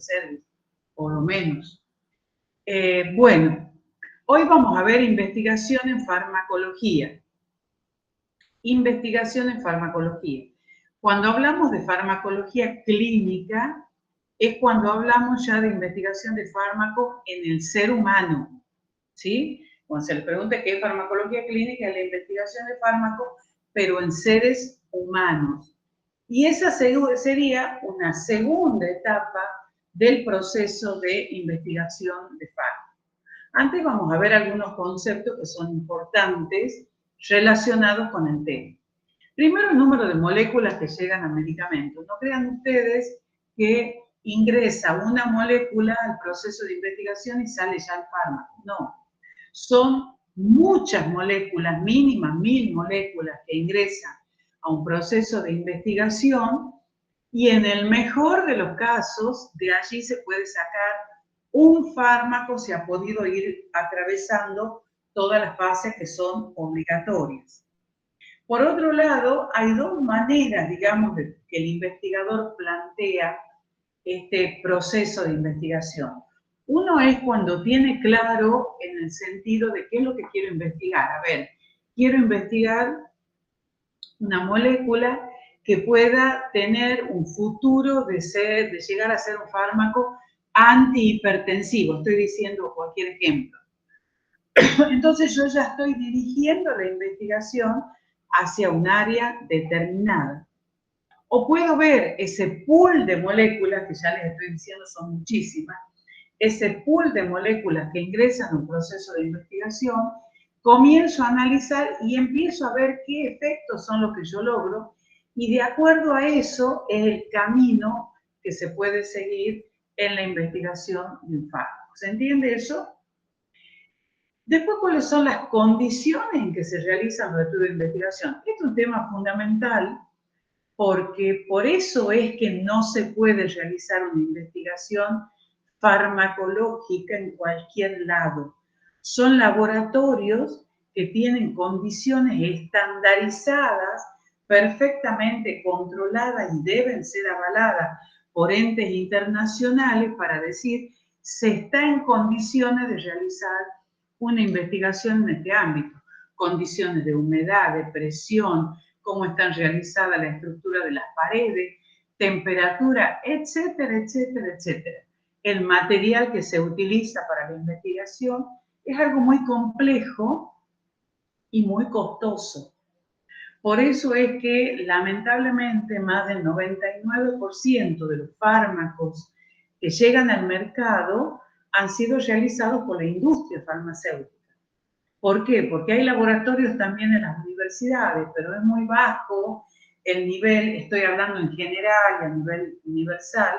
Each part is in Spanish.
service, por lo menos. Bueno, hoy vamos a ver investigación en farmacología. Investigación en farmacología. Cuando hablamos de farmacología clínica, es cuando hablamos ya de investigación de fármacos en el ser humano, ¿sí? Cuando se le pregunta qué es farmacología clínica, es la investigación de fármacos, pero en seres humanos. Y esa sería una segunda etapa del proceso de investigación de fármacos. Antes vamos a ver algunos conceptos que son importantes relacionados con el tema. Primero, el número de moléculas que llegan a medicamentos. No crean ustedes que ingresa una molécula al proceso de investigación y sale ya el fármaco. No. Son muchas moléculas, mínimas 1000 moléculas que ingresan a un proceso de investigación y en el mejor de los casos, de allí se puede sacar un fármaco, se ha podido ir atravesando todas las fases que son obligatorias. Por otro lado, hay dos maneras, digamos, que el investigador plantea este proceso de investigación. Uno es cuando tiene claro en el sentido de qué es lo que quiero investigar. A ver, quiero investigar una molécula que pueda tener un futuro de llegar a ser un fármaco antihipertensivo. Estoy diciendo cualquier ejemplo. Entonces yo ya estoy dirigiendo la investigación hacia un área determinada. O puedo ver ese pool de moléculas, que ya les estoy diciendo son muchísimas, ese pool de moléculas que ingresan a un proceso de investigación, comienzo a analizar y empiezo a ver qué efectos son los que yo logro, y de acuerdo a eso es el camino que se puede seguir en la investigación de un fármaco. ¿Se entiende eso? Después, ¿cuáles son las condiciones en que se realizan los estudios de investigación? Este es un tema fundamental porque por eso es que no se puede realizar una investigación farmacológica en cualquier lado. Son laboratorios que tienen condiciones estandarizadas, perfectamente controladas y deben ser avaladas por entes internacionales para decir se está en condiciones de realizar una investigación en este ámbito. Condiciones de humedad, de presión, cómo están realizadas la estructura de las paredes, temperatura, etcétera, etcétera, etcétera. El material que se utiliza para la investigación es algo muy complejo y muy costoso. Por eso es que, lamentablemente, más del 99% de los fármacos que llegan al mercado han sido realizados por la industria farmacéutica. ¿Por qué? Porque hay laboratorios también en las universidades, pero es muy bajo el nivel, estoy hablando en general y a nivel universal,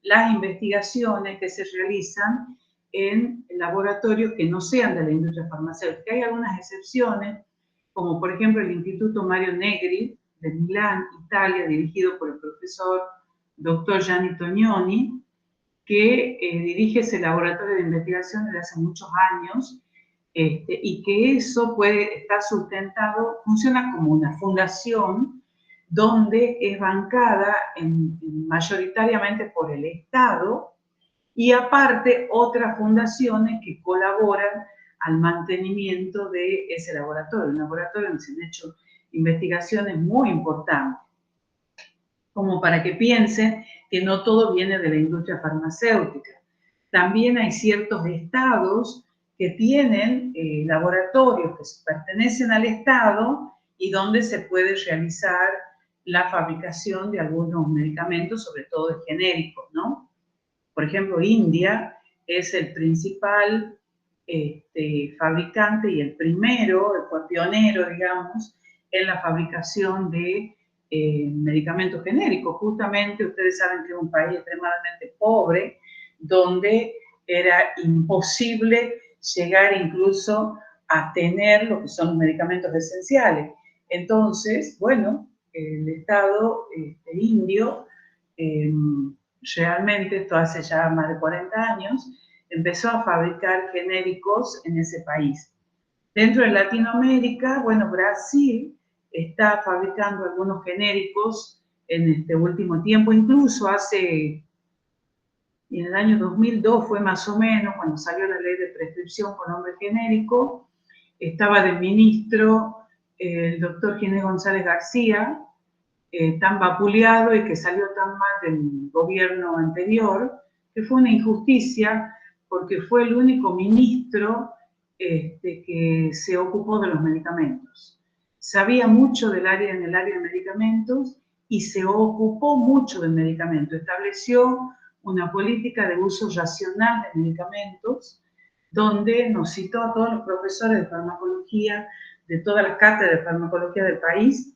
las investigaciones que se realizan en laboratorios que no sean de la industria farmacéutica. Hay algunas excepciones, como por ejemplo el Instituto Mario Negri de Milán, Italia, dirigido por el profesor Dr. Gianni Tognoni, que dirige ese laboratorio de investigación desde hace muchos años, y que eso puede estar sustentado, funciona como una fundación donde es bancada mayoritariamente por el Estado y aparte otras fundaciones que colaboran al mantenimiento de ese laboratorio, un laboratorio donde se han hecho investigaciones muy importantes, como para que piensen que no todo viene de la industria farmacéutica. También hay ciertos estados que tienen laboratorios que pertenecen al Estado y donde se puede realizar la fabricación de algunos medicamentos, sobre todo de genéricos, ¿no? Por ejemplo, India es el principal fabricante y el primero, el pionero, digamos, en la fabricación de medicamentos genéricos. Justamente ustedes saben que es un país extremadamente pobre, donde era imposible llegar incluso a tener lo que son medicamentos esenciales. Entonces, bueno, el Estado indio, realmente, esto hace ya más de 40 años, empezó a fabricar genéricos en ese país. Dentro de Latinoamérica, bueno, Brasil está fabricando algunos genéricos en este último tiempo, incluso hace y en el año 2002 fue más o menos cuando salió la ley de prescripción con nombre genérico. Estaba de ministro el doctor Ginés González García, tan vapuleado y que salió tan mal del gobierno anterior, que fue una injusticia porque fue el único ministro que se ocupó de los medicamentos. Sabía mucho en el área de medicamentos y se ocupó mucho del medicamento. Estableció una política de uso racional de medicamentos, donde nos citó a todos los profesores de farmacología, de todas las cátedras de farmacología del país,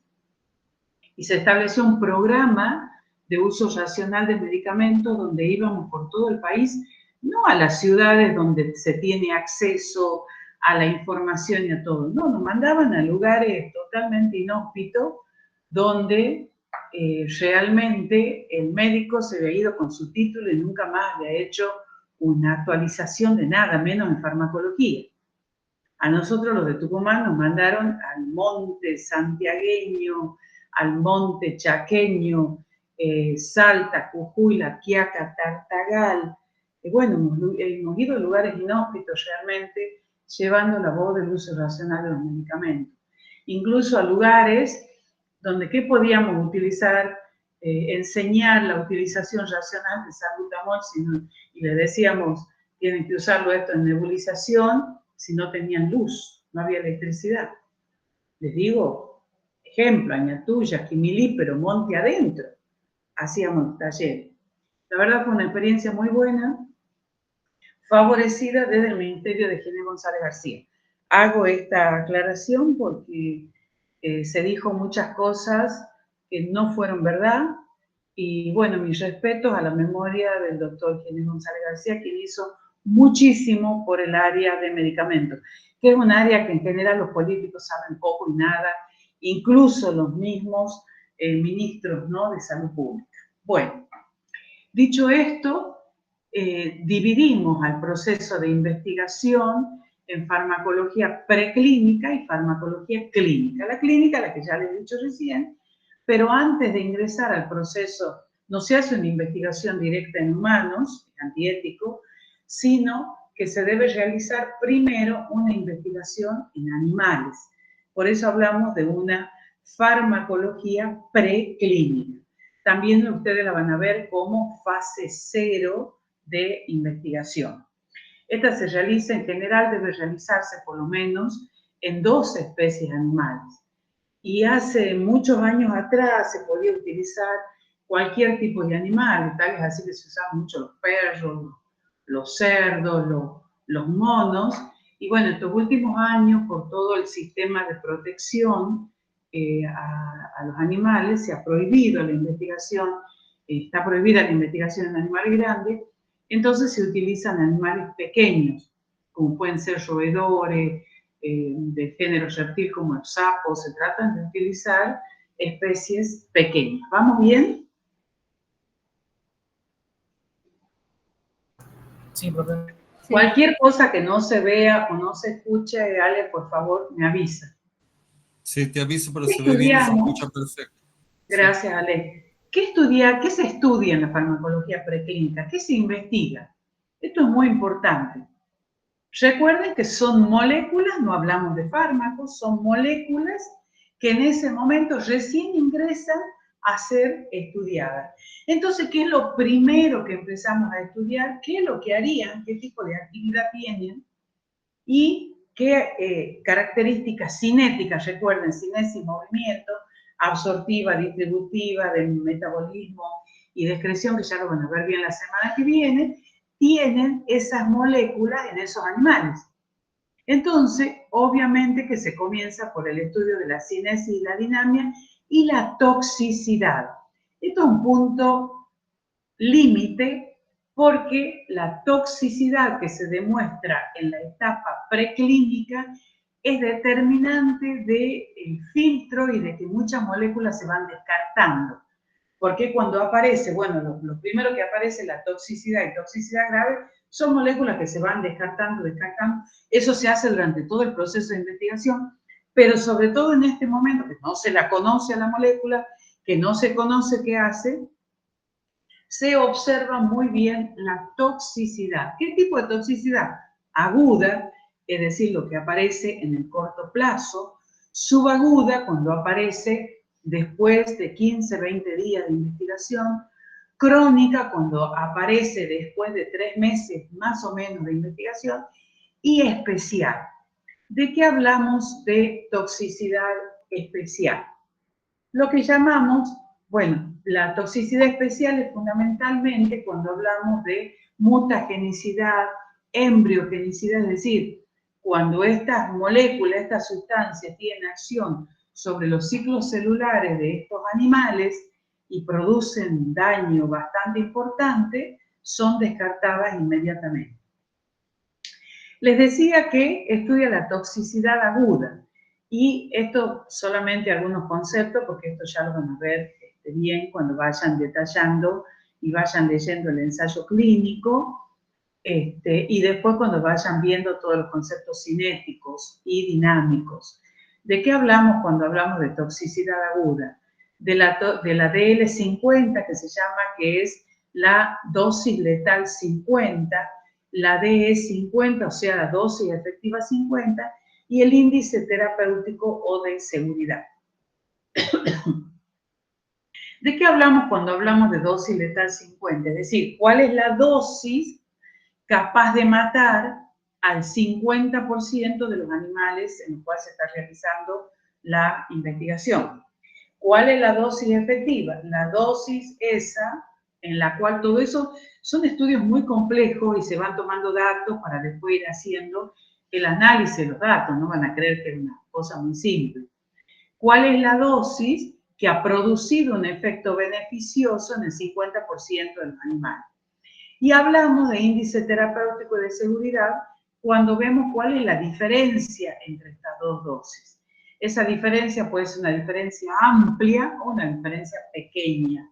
y se estableció un programa de uso racional de medicamentos donde íbamos por todo el país, no a las ciudades donde se tiene acceso a la información y a todo, no, nos mandaban a lugares totalmente inhóspitos donde realmente el médico se había ido con su título y nunca más había hecho una actualización de nada, menos en farmacología. A nosotros los de Tucumán nos mandaron al monte santiagueño, al monte chaqueño, Salta, Jujuy, La Quiaca, Tartagal. Bueno, hemos ido a lugares inhóspitos realmente, llevando la voz del uso racional de los medicamentos. Incluso a lugares donde, ¿qué podíamos utilizar? Enseñar la utilización racional de salbutamol, y les decíamos, tienen que usarlo esto en nebulización, si no tenían luz, no había electricidad. Les digo, ejemplo, Añatuya, Quimilípero, Monte Adentro, hacíamos taller. La verdad fue una experiencia muy buena, favorecida desde el Ministerio de Ginés González García. Hago esta aclaración porque se dijo muchas cosas que no fueron verdad, y bueno, mis respetos a la memoria del doctor Ginés González García, quien hizo muchísimo por el área de medicamentos, que es un área que en general los políticos saben poco y nada, incluso los mismos ministros, ¿no?, de salud pública. Bueno, dicho esto, dividimos al proceso de investigación en farmacología preclínica y farmacología clínica. La clínica, la que ya les he dicho recién, pero antes de ingresar al proceso, no se hace una investigación directa en humanos, antiético, sino que se debe realizar primero una investigación en animales. Por eso hablamos de una farmacología preclínica. También ustedes la van a ver como fase 0 de investigación. Esta se realiza, en general debe realizarse por lo menos en 2 especies animales. Y hace muchos años atrás se podía utilizar cualquier tipo de animal, tal es así que se usaban mucho los perros, los cerdos, los monos. Y bueno, estos últimos años, por todo el sistema de protección a los animales, se ha prohibido la investigación, está prohibida la investigación en animales grandes, entonces se utilizan animales pequeños, como pueden ser roedores, de género reptil como el sapo. Se tratan de utilizar especies pequeñas. ¿Vamos bien? Sí, profe. Cualquier cosa que no se vea o no se escuche, Ale, por favor, me avisa. Sí, te aviso, pero ¿Qué se ve bien y se estudiamos? escucha perfecto. Gracias, Sí. Ale. ¿Qué se estudia en la farmacología preclínica? ¿Qué se investiga? Esto es muy importante. Recuerden que son moléculas, no hablamos de fármacos, son moléculas que en ese momento recién ingresan a ser estudiadas. Entonces, ¿qué es lo primero que empezamos a estudiar? ¿Qué es lo que harían? ¿Qué tipo de actividad tienen? Y qué características cinéticas, recuerden, cinesis, movimiento, absortiva, distributiva, de metabolismo y de excreción, que ya lo van a ver bien la semana que viene, tienen esas moléculas en esos animales. Entonces, obviamente que se comienza por el estudio de la cinesis y la dinamia y la toxicidad. Esto es un punto límite porque la toxicidad que se demuestra en la etapa preclínica es determinante del filtro y de que muchas moléculas se van descartando. Porque cuando aparece, bueno, lo primero que aparece, la toxicidad y toxicidad grave, son moléculas que se van descartando. Eso se hace durante todo el proceso de investigación, pero sobre todo en este momento, que no se la conoce a la molécula, que no se conoce qué hace, se observa muy bien la toxicidad. ¿Qué tipo de toxicidad? Aguda, es decir, lo que aparece en el corto plazo, subaguda, cuando aparece después de 15, 20 días de investigación, crónica, cuando aparece después de 3 meses más o menos de investigación, y especial. ¿De qué hablamos de toxicidad especial? Lo que llamamos, bueno, la toxicidad especial es fundamentalmente cuando hablamos de mutagenicidad, embriogenicidad, es decir, cuando estas moléculas, estas sustancias tienen acción sobre los ciclos celulares de estos animales y producen daño bastante importante, son descartadas inmediatamente. Les decía que estudia la toxicidad aguda. Y esto solamente algunos conceptos, porque esto ya lo van a ver bien cuando vayan detallando y vayan leyendo el ensayo clínico, y después cuando vayan viendo todos los conceptos cinéticos y dinámicos. ¿De qué hablamos cuando hablamos de toxicidad aguda? De la DL50, que se llama, que es la dosis letal 50, la DE50, o sea, la dosis efectiva 50, y el índice terapéutico o de seguridad. ¿De qué hablamos cuando hablamos de dosis letal 50? Es decir, ¿cuál es la dosis capaz de matar al 50% de los animales en los cuales se está realizando la investigación? ¿Cuál es la dosis efectiva? La dosis esa en la cual todo eso son estudios muy complejos y se van tomando datos para después ir haciendo el análisis de los datos, no van a creer que es una cosa muy simple. ¿Cuál es la dosis que ha producido un efecto beneficioso en el 50% de los animales? Y hablamos de índice terapéutico de seguridad cuando vemos cuál es la diferencia entre estas dos dosis. Esa diferencia puede ser una diferencia amplia o una diferencia pequeña.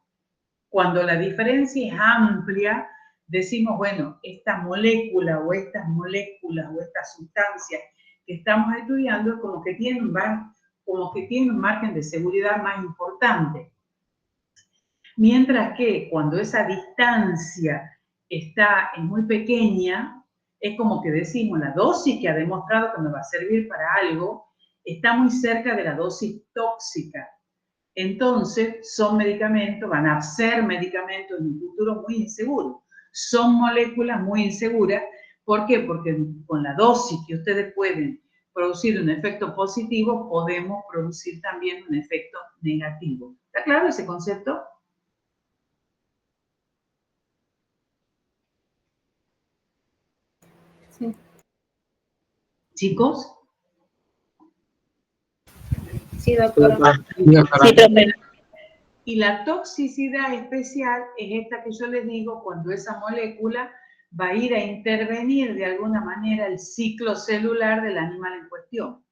Cuando la diferencia es amplia, decimos, bueno, esta molécula o estas moléculas o estas sustancias que estamos estudiando como que tienen un margen de seguridad más importante. Mientras que cuando esa distancia es muy pequeña, es como que decimos, la dosis que ha demostrado que me va a servir para algo está muy cerca de la dosis tóxica. Entonces, son medicamentos, van a ser medicamentos en un futuro muy inseguros. Son moléculas muy inseguras. ¿Por qué? Porque con la dosis que ustedes pueden producir un efecto positivo, podemos producir también un efecto negativo. ¿Está claro ese concepto? Sí. ¿Chicos? Sí, doctora. Sí, profe. Y la toxicidad especial es esta que yo les digo, cuando esa molécula va a ir a intervenir de alguna manera el ciclo celular del animal en cuestión.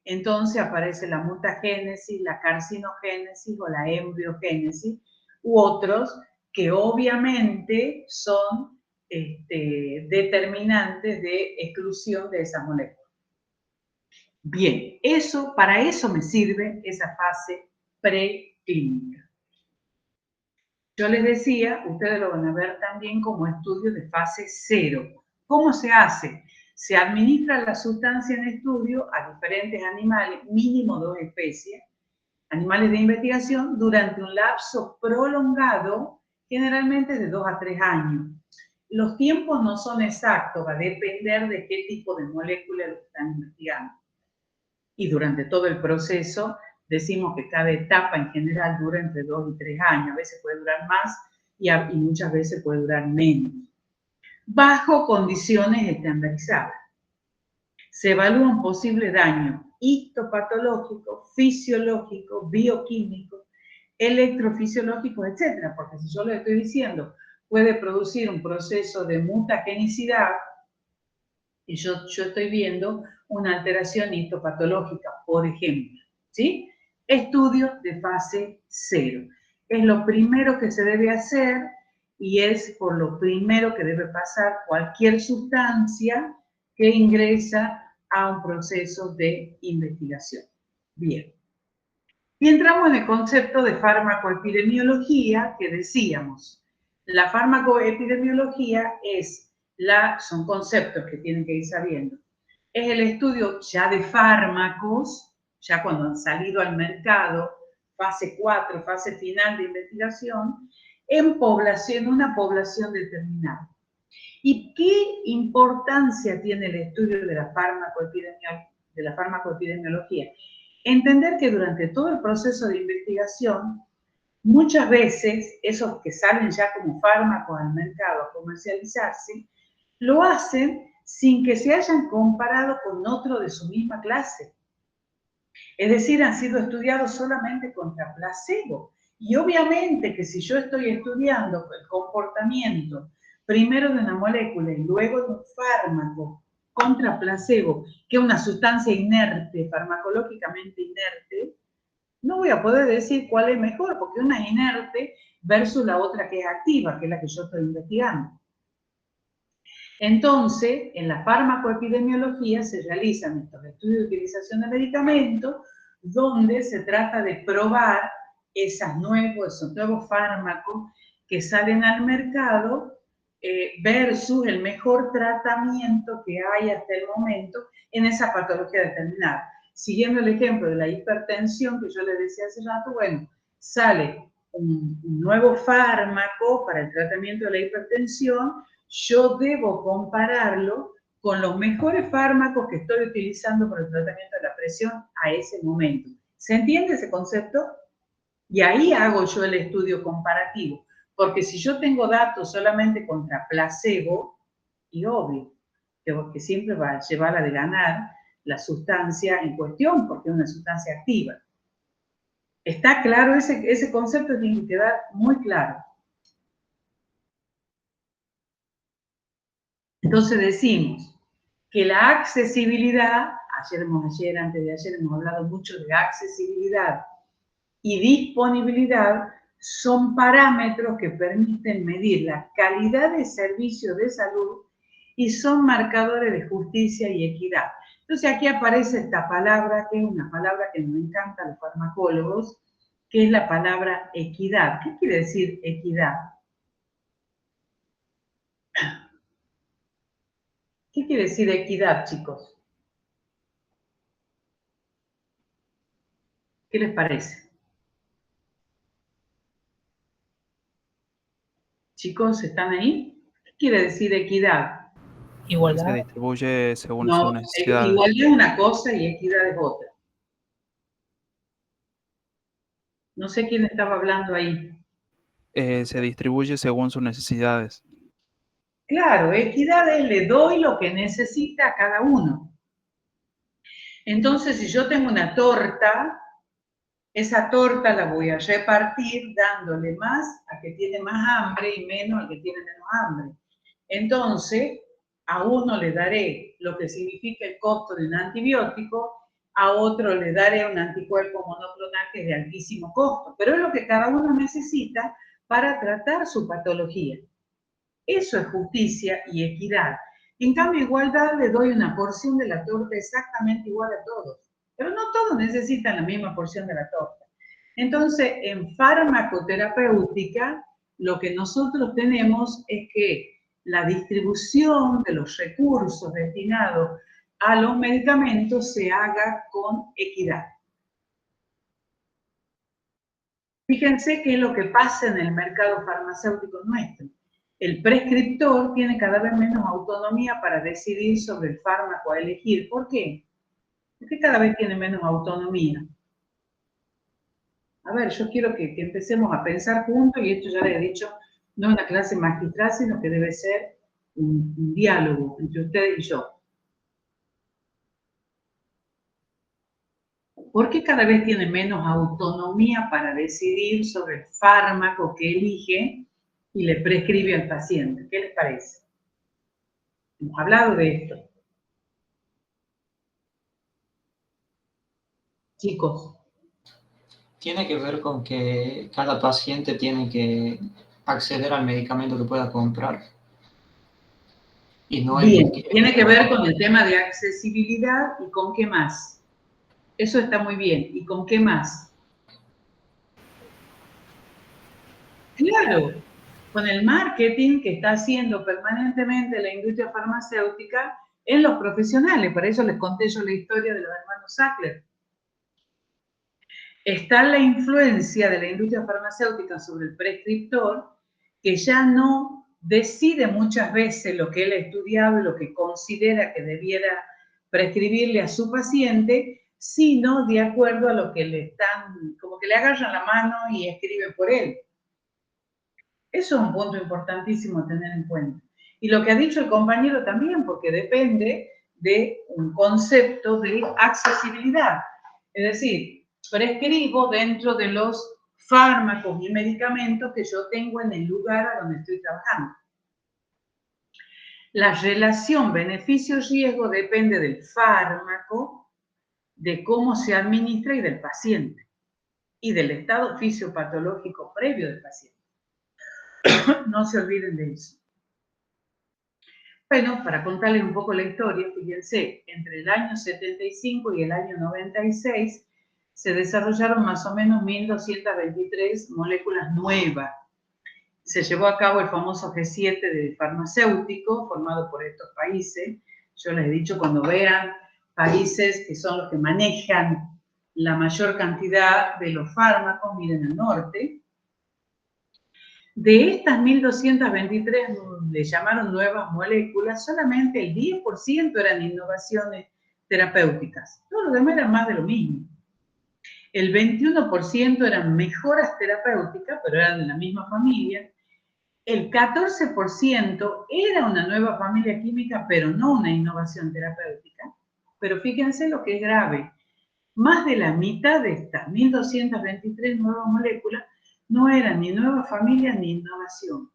Entonces aparece la mutagénesis, la carcinogénesis o la embriogénesis u otros que obviamente son determinantes de exclusión de esa molécula. Bien, para eso me sirve esa fase preclínica. Yo les decía, ustedes lo van a ver también como estudio de fase 0. ¿Cómo se hace? Se administra la sustancia en estudio a diferentes animales, mínimo 2 especies, animales de investigación, durante un lapso prolongado, generalmente de 2 a 3 años. Los tiempos no son exactos, va a depender de qué tipo de molécula lo están investigando. Y durante todo el proceso, decimos que cada etapa en general dura entre 2 y 3 años, a veces puede durar más y muchas veces puede durar menos. Bajo condiciones estandarizadas. Se evalúa un posible daño histopatológico, fisiológico, bioquímico, electrofisiológico, etc. Porque si yo le estoy diciendo, puede producir un proceso de mutagenicidad, y yo estoy viendo una alteración histopatológica, por ejemplo, ¿sí? Estudio de fase 0. Es lo primero que se debe hacer y es por lo primero que debe pasar cualquier sustancia que ingresa a un proceso de investigación. Bien. Y entramos en el concepto de farmacoepidemiología que decíamos. La farmacoepidemiología son conceptos que tienen que ir sabiendo. Es el estudio ya de fármacos, ya cuando han salido al mercado, fase 4, fase final de investigación, en una población determinada. ¿Y qué importancia tiene el estudio de la farmacoepidemiología? Entender que durante todo el proceso de investigación, muchas veces esos que salen ya como fármacos al mercado a comercializarse, lo hacen sin que se hayan comparado con otro de su misma clase. Es decir, han sido estudiados solamente contra placebo. Y obviamente que si yo estoy estudiando el comportamiento primero de una molécula y luego de un fármaco contra placebo, que es una sustancia inerte, farmacológicamente inerte, no voy a poder decir cuál es mejor, porque una es inerte versus la otra que es activa, que es la que yo estoy investigando. Entonces, en la farmacoepidemiología se realizan estos estudios de utilización de medicamentos donde se trata de probar esos nuevos fármacos que salen al mercado versus el mejor tratamiento que hay hasta el momento en esa patología determinada. Siguiendo el ejemplo de la hipertensión que yo les decía hace rato, bueno, sale un nuevo fármaco para el tratamiento de la hipertensión, yo debo compararlo con los mejores fármacos que estoy utilizando para el tratamiento de la presión a ese momento. ¿Se entiende ese concepto? Y ahí hago yo el estudio comparativo, porque si yo tengo datos solamente contra placebo, y obvio, que siempre va a llevar a de ganar la sustancia en cuestión, porque es una sustancia activa. ¿Está claro? Ese concepto tiene que quedar muy claro. Entonces decimos que la accesibilidad, antes de ayer hemos hablado mucho de accesibilidad y disponibilidad, son parámetros que permiten medir la calidad de servicio de salud y son marcadores de justicia y equidad. Entonces aquí aparece esta palabra, que es una palabra que nos encanta a los farmacólogos, que es la palabra equidad. ¿Qué quiere decir equidad? ¿Qué quiere decir equidad, chicos? ¿Qué les parece? Chicos, ¿están ahí? ¿Qué quiere decir equidad? Igualdad. Se distribuye según No, sus necesidades. igualdad es una cosa y equidad es otra. No sé quién estaba hablando ahí. Se distribuye según sus necesidades. Claro, equidad es le doy lo que necesita a cada uno. Entonces, si yo tengo una torta, esa torta la voy a repartir dándole más a que tiene más hambre y menos al que tiene menos hambre. Entonces, a uno le daré lo que significa el costo de un antibiótico, a otro le daré un anticuerpo monoclonal que es de altísimo costo, pero es lo que cada uno necesita para tratar su patología. Eso es justicia y equidad. En cambio, igualdad, le doy una porción de la torta exactamente igual a todos, pero no todos necesitan la misma porción de la torta. Entonces, en farmacoterapéutica, lo que nosotros tenemos es que la distribución de los recursos destinados a los medicamentos se haga con equidad. Fíjense qué es lo que pasa en el mercado farmacéutico nuestro. El prescriptor tiene cada vez menos autonomía para decidir sobre el fármaco a elegir. ¿Por qué? Porque cada vez tiene menos autonomía. A ver, yo quiero que empecemos a pensar juntos, y esto ya les he dicho, no es una clase magistral, sino que debe ser un diálogo entre ustedes y yo. ¿Por qué cada vez tiene menos autonomía para decidir sobre el fármaco que elige y le prescribe al paciente? ¿Qué les parece? Hemos hablado de esto. Chicos. Tiene que ver con que cada paciente tiene que acceder al medicamento que pueda comprar. Y no Bien, tiene que ver con el tema de accesibilidad y con qué más. Eso está muy bien. ¿Y con qué más? Claro, con el marketing que está haciendo permanentemente la industria farmacéutica en los profesionales. Por eso les conté yo la historia de los hermanos Sackler. Está la influencia de la industria farmacéutica sobre el prescriptor, que ya no decide muchas veces lo que él ha estudiado, lo que considera que debiera prescribirle a su paciente, sino de acuerdo a lo que le están, como que le agarran la mano y escriben por él. Eso es un punto importantísimo a tener en cuenta. Y lo que ha dicho el compañero también, porque depende de un concepto de accesibilidad. Es decir, prescribo dentro de los fármacos y medicamentos que yo tengo en el lugar a donde estoy trabajando. La relación beneficio-riesgo depende del fármaco, de cómo se administra y del paciente, y del estado fisiopatológico previo del paciente. No se olviden de eso. Bueno, para contarles un poco la historia, fíjense, entre el año 75 y el año 96 se desarrollaron más o menos 1.223 moléculas nuevas. Se llevó a cabo el famoso G7 de farmacéutico, formado por estos países. Yo les he dicho, cuando vean países que son los que manejan la mayor cantidad de los fármacos, miren el norte. De estas 1.223 le llamaron nuevas moléculas, solamente el 10% eran innovaciones terapéuticas. Todo lo demás era más de lo mismo. El 21% eran mejoras terapéuticas, pero eran de la misma familia. El 14% era una nueva familia química, pero no una innovación terapéutica. Pero fíjense lo que es grave. Más de la mitad de estas 1.223 nuevas moléculas no eran ni nueva familia ni innovación.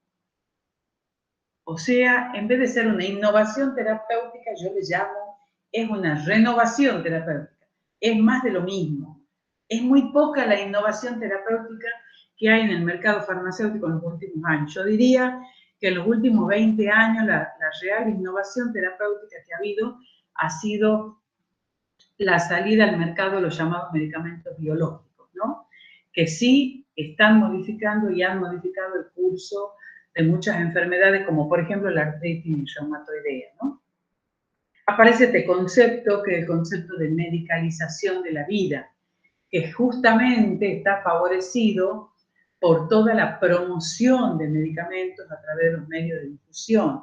O sea, en vez de ser una innovación terapéutica, yo le llamo, es una renovación terapéutica. Es más de lo mismo. Es muy poca la innovación terapéutica que hay en el mercado farmacéutico en los últimos años. Yo diría que en los últimos 20 años la real innovación terapéutica que ha habido ha sido la salida al mercado de los llamados medicamentos biológicos, ¿no? Que sí están modificando y han modificado el curso de muchas enfermedades, como por ejemplo la artritis reumatoidea, ¿no? Aparece este concepto, que es el concepto de medicalización de la vida, que justamente está favorecido por toda la promoción de medicamentos a través de los medios de difusión,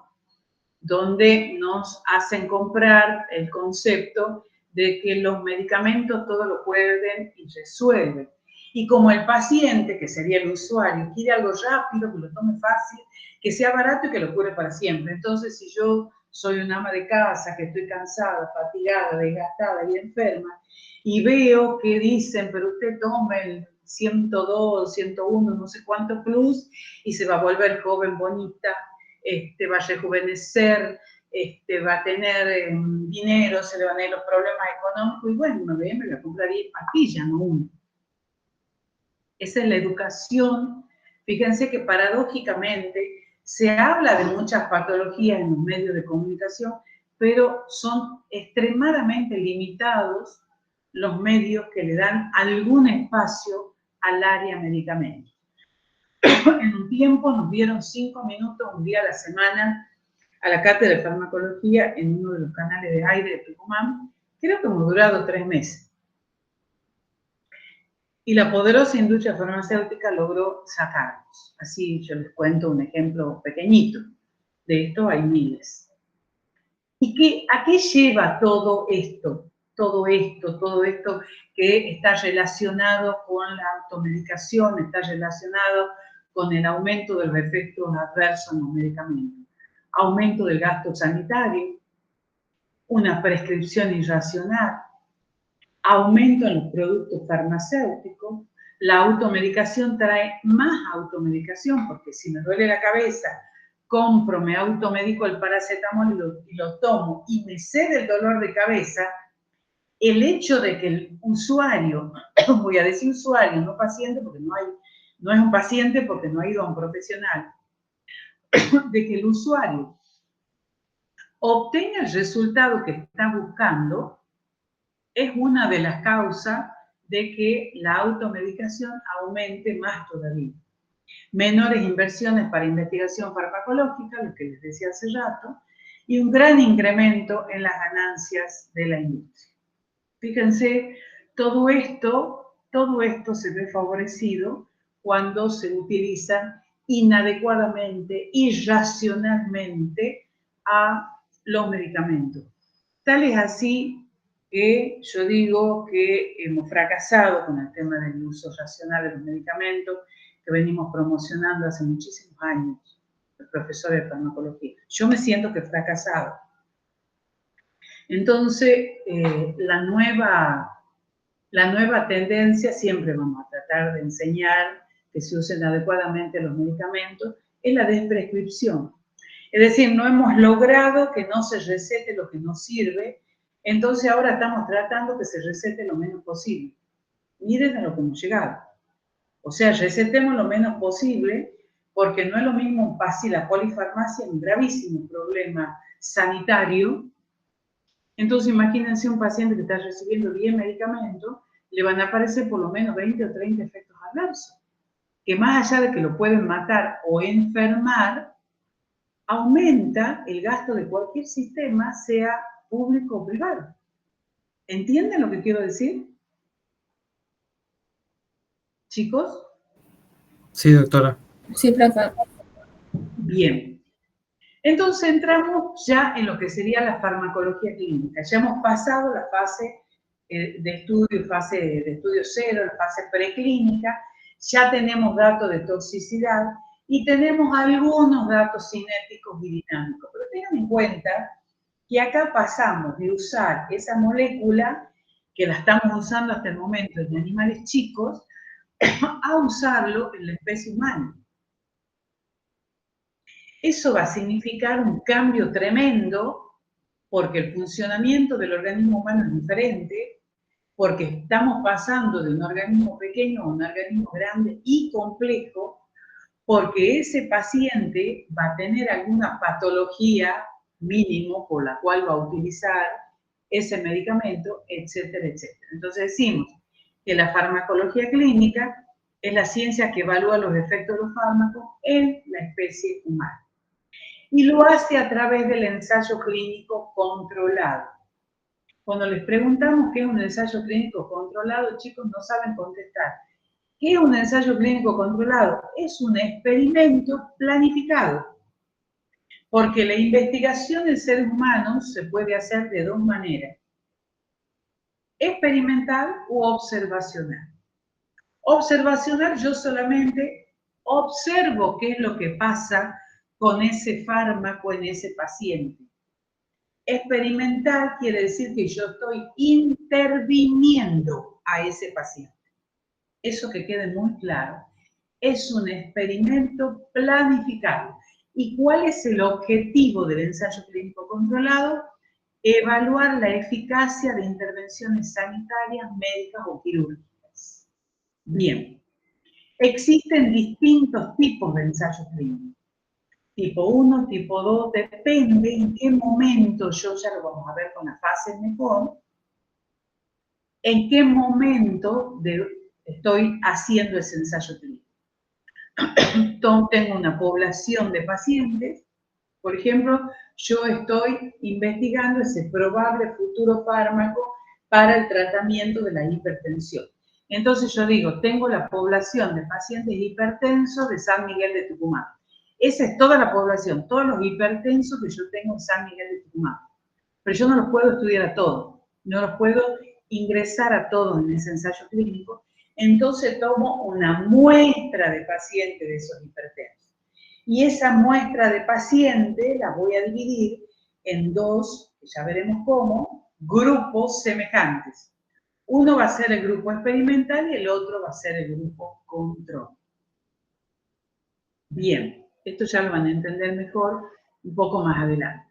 donde nos hacen comprar el concepto de que los medicamentos todo lo pueden y resuelven. Y como el paciente, que sería el usuario, quiere algo rápido, que lo tome fácil, que sea barato y que lo cure para siempre. Entonces, si yo soy una ama de casa, que estoy cansada, fatigada, desgastada y enferma, y veo que dicen, pero usted tome el 102, 101, no sé cuánto plus, y se va a volver joven, bonita, va a rejuvenecer, va a tener dinero, se le van a ir los problemas económicos, y bueno, me voy a comprar 10 pastillas, no una. Esa es la educación. Fíjense que paradójicamente se habla de muchas patologías en los medios de comunicación, pero son extremadamente limitados los medios que le dan algún espacio al área medicamentos. En un tiempo nos dieron 5 minutos un día a la semana a la cátedra de farmacología en uno de los canales de aire de Tucumán. Creo que hemos durado 3 meses. Y la poderosa industria farmacéutica logró sacarnos. Así yo les cuento un ejemplo pequeñito. De esto hay miles. ¿Y a qué lleva todo esto? Todo esto que está relacionado con la automedicación, está relacionado con el aumento de los efectos adversos en los medicamentos. Aumento del gasto sanitario, una prescripción irracional, aumento en los productos farmacéuticos. La automedicación trae más automedicación, porque si me duele la cabeza, compro, me automedico el paracetamol y lo tomo y me cede el dolor de cabeza. El hecho de que el usuario, voy a decir usuario, no paciente, porque no es un paciente porque no ha ido a un profesional, de que el usuario obtenga el resultado que está buscando, es una de las causas de que la automedicación aumente más todavía. menores inversiones para investigación farmacológica, lo que les decía hace rato, y un gran incremento en las ganancias de la industria. Fíjense, todo esto se ve favorecido cuando se utilizan inadecuadamente, irracionalmente a los medicamentos. Tal es así que yo digo que hemos fracasado con el tema del uso racional de los medicamentos que venimos promocionando hace muchísimos años, los profesores de farmacología. Yo me siento que he fracasado. Entonces, la nueva tendencia, siempre vamos a tratar de enseñar que se usen adecuadamente los medicamentos, es la desprescripción. Es decir, no hemos logrado que no se recete lo que no sirve, entonces ahora estamos tratando que se recete lo menos posible. Miren a lo que hemos llegado. O sea, recetemos lo menos posible, porque no es lo mismo la polifarmacia es un gravísimo problema sanitario. Entonces, imagínense un paciente que está recibiendo 10 medicamentos, le van a aparecer por lo menos 20 o 30 efectos adversos, que más allá de que lo pueden matar o enfermar, aumenta el gasto de cualquier sistema, sea público o privado. ¿Entienden lo que quiero decir? ¿Chicos? Sí, doctora. Sí, profe. Bien. Entonces entramos ya en lo que sería la farmacología clínica. Ya hemos pasado la fase de estudio cero, la fase preclínica, ya tenemos datos de toxicidad y tenemos algunos datos cinéticos y dinámicos. Pero tengan en cuenta que acá pasamos de usar esa molécula, que la estamos usando hasta el momento en animales chicos, a usarlo en la especie humana. Eso va a significar un cambio tremendo, porque el funcionamiento del organismo humano es diferente, porque estamos pasando de un organismo pequeño a un organismo grande y complejo, porque ese paciente va a tener alguna patología mínimo por la cual va a utilizar ese medicamento, etcétera, etcétera. Entonces decimos que la farmacología clínica es la ciencia que evalúa los efectos de los fármacos en la especie humana. Y lo hace a través del ensayo clínico controlado. Cuando les preguntamos qué es un ensayo clínico controlado, chicos no saben contestar. ¿Qué es un ensayo clínico controlado? Es un experimento planificado. Porque la investigación en seres humanos se puede hacer de dos maneras: experimental u observacional. Observacional, yo solamente observo qué es lo que pasa con ese fármaco en ese paciente. Experimental quiere decir que yo estoy interviniendo a ese paciente. Eso que quede muy claro. Es un experimento planificado. ¿Y cuál es el objetivo del ensayo clínico controlado? Evaluar la eficacia de intervenciones sanitarias, médicas o quirúrgicas. Bien. Existen distintos tipos de ensayos clínicos. Tipo 1, tipo 2, depende en qué momento, ya lo vamos a ver con la fase mejor, en qué momento estoy haciendo ese ensayo clínico. Tengo una población de pacientes, por ejemplo, yo estoy investigando ese probable futuro fármaco para el tratamiento de la hipertensión. Entonces yo digo, tengo la población de pacientes hipertensos de San Miguel de Tucumán. Esa es toda la población, todos los hipertensos que yo tengo en San Miguel de Tucumán. Pero yo no los puedo estudiar a todos, no los puedo ingresar a todos en ese ensayo clínico. Entonces tomo una muestra de pacientes de esos hipertensos. Y esa muestra de pacientes la voy a dividir en dos, que ya veremos cómo, grupos semejantes. Uno va a ser el grupo experimental y el otro va a ser el grupo control. Bien, esto ya lo van a entender mejor un poco más adelante.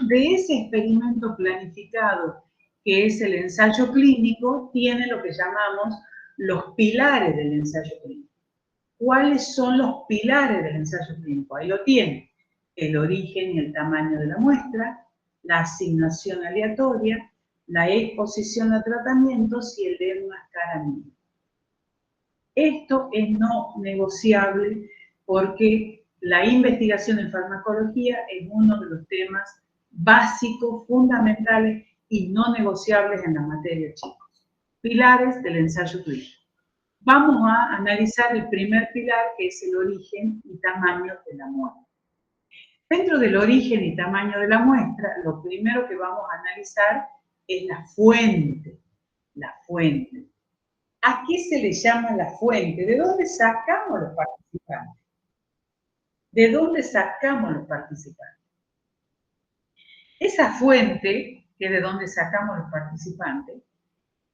De ese experimento planificado, que es el ensayo clínico, tiene lo que llamamos los pilares del ensayo clínico. ¿Cuáles son los pilares del ensayo clínico? Ahí lo tienen: el origen y el tamaño de la muestra, la asignación aleatoria, la exposición a tratamientos y el enmascaramiento. Esto es no negociable porque la investigación en farmacología es uno de los temas básicos, fundamentales y no negociables en la materia, chicos. Pilares del ensayo clínico. Vamos a analizar el primer pilar, que es el origen y tamaño de la muestra. Dentro del origen y tamaño de la muestra, lo primero que vamos a analizar es la fuente. La fuente. ¿A qué se le llama la fuente? ¿De dónde sacamos los participantes? ¿De dónde sacamos los participantes? Esa fuente, que es de dónde sacamos los participantes,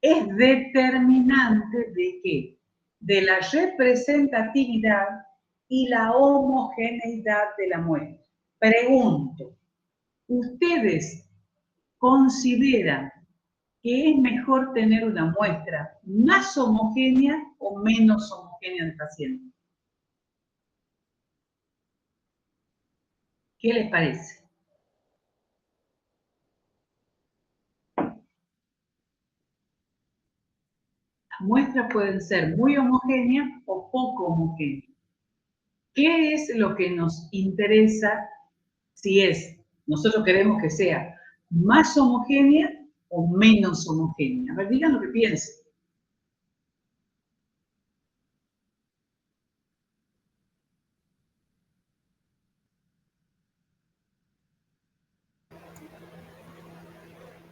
es determinante ¿de qué? De la representatividad y la homogeneidad de la muestra. Pregunto, ¿ustedes consideran que es mejor tener una muestra más homogénea o menos homogénea de pacientes? ¿Qué les parece? Las muestras pueden ser muy homogéneas o poco homogéneas. ¿Qué es lo que nos interesa si nosotros queremos que sea más homogénea o menos homogénea? A ver, digan lo que piensen.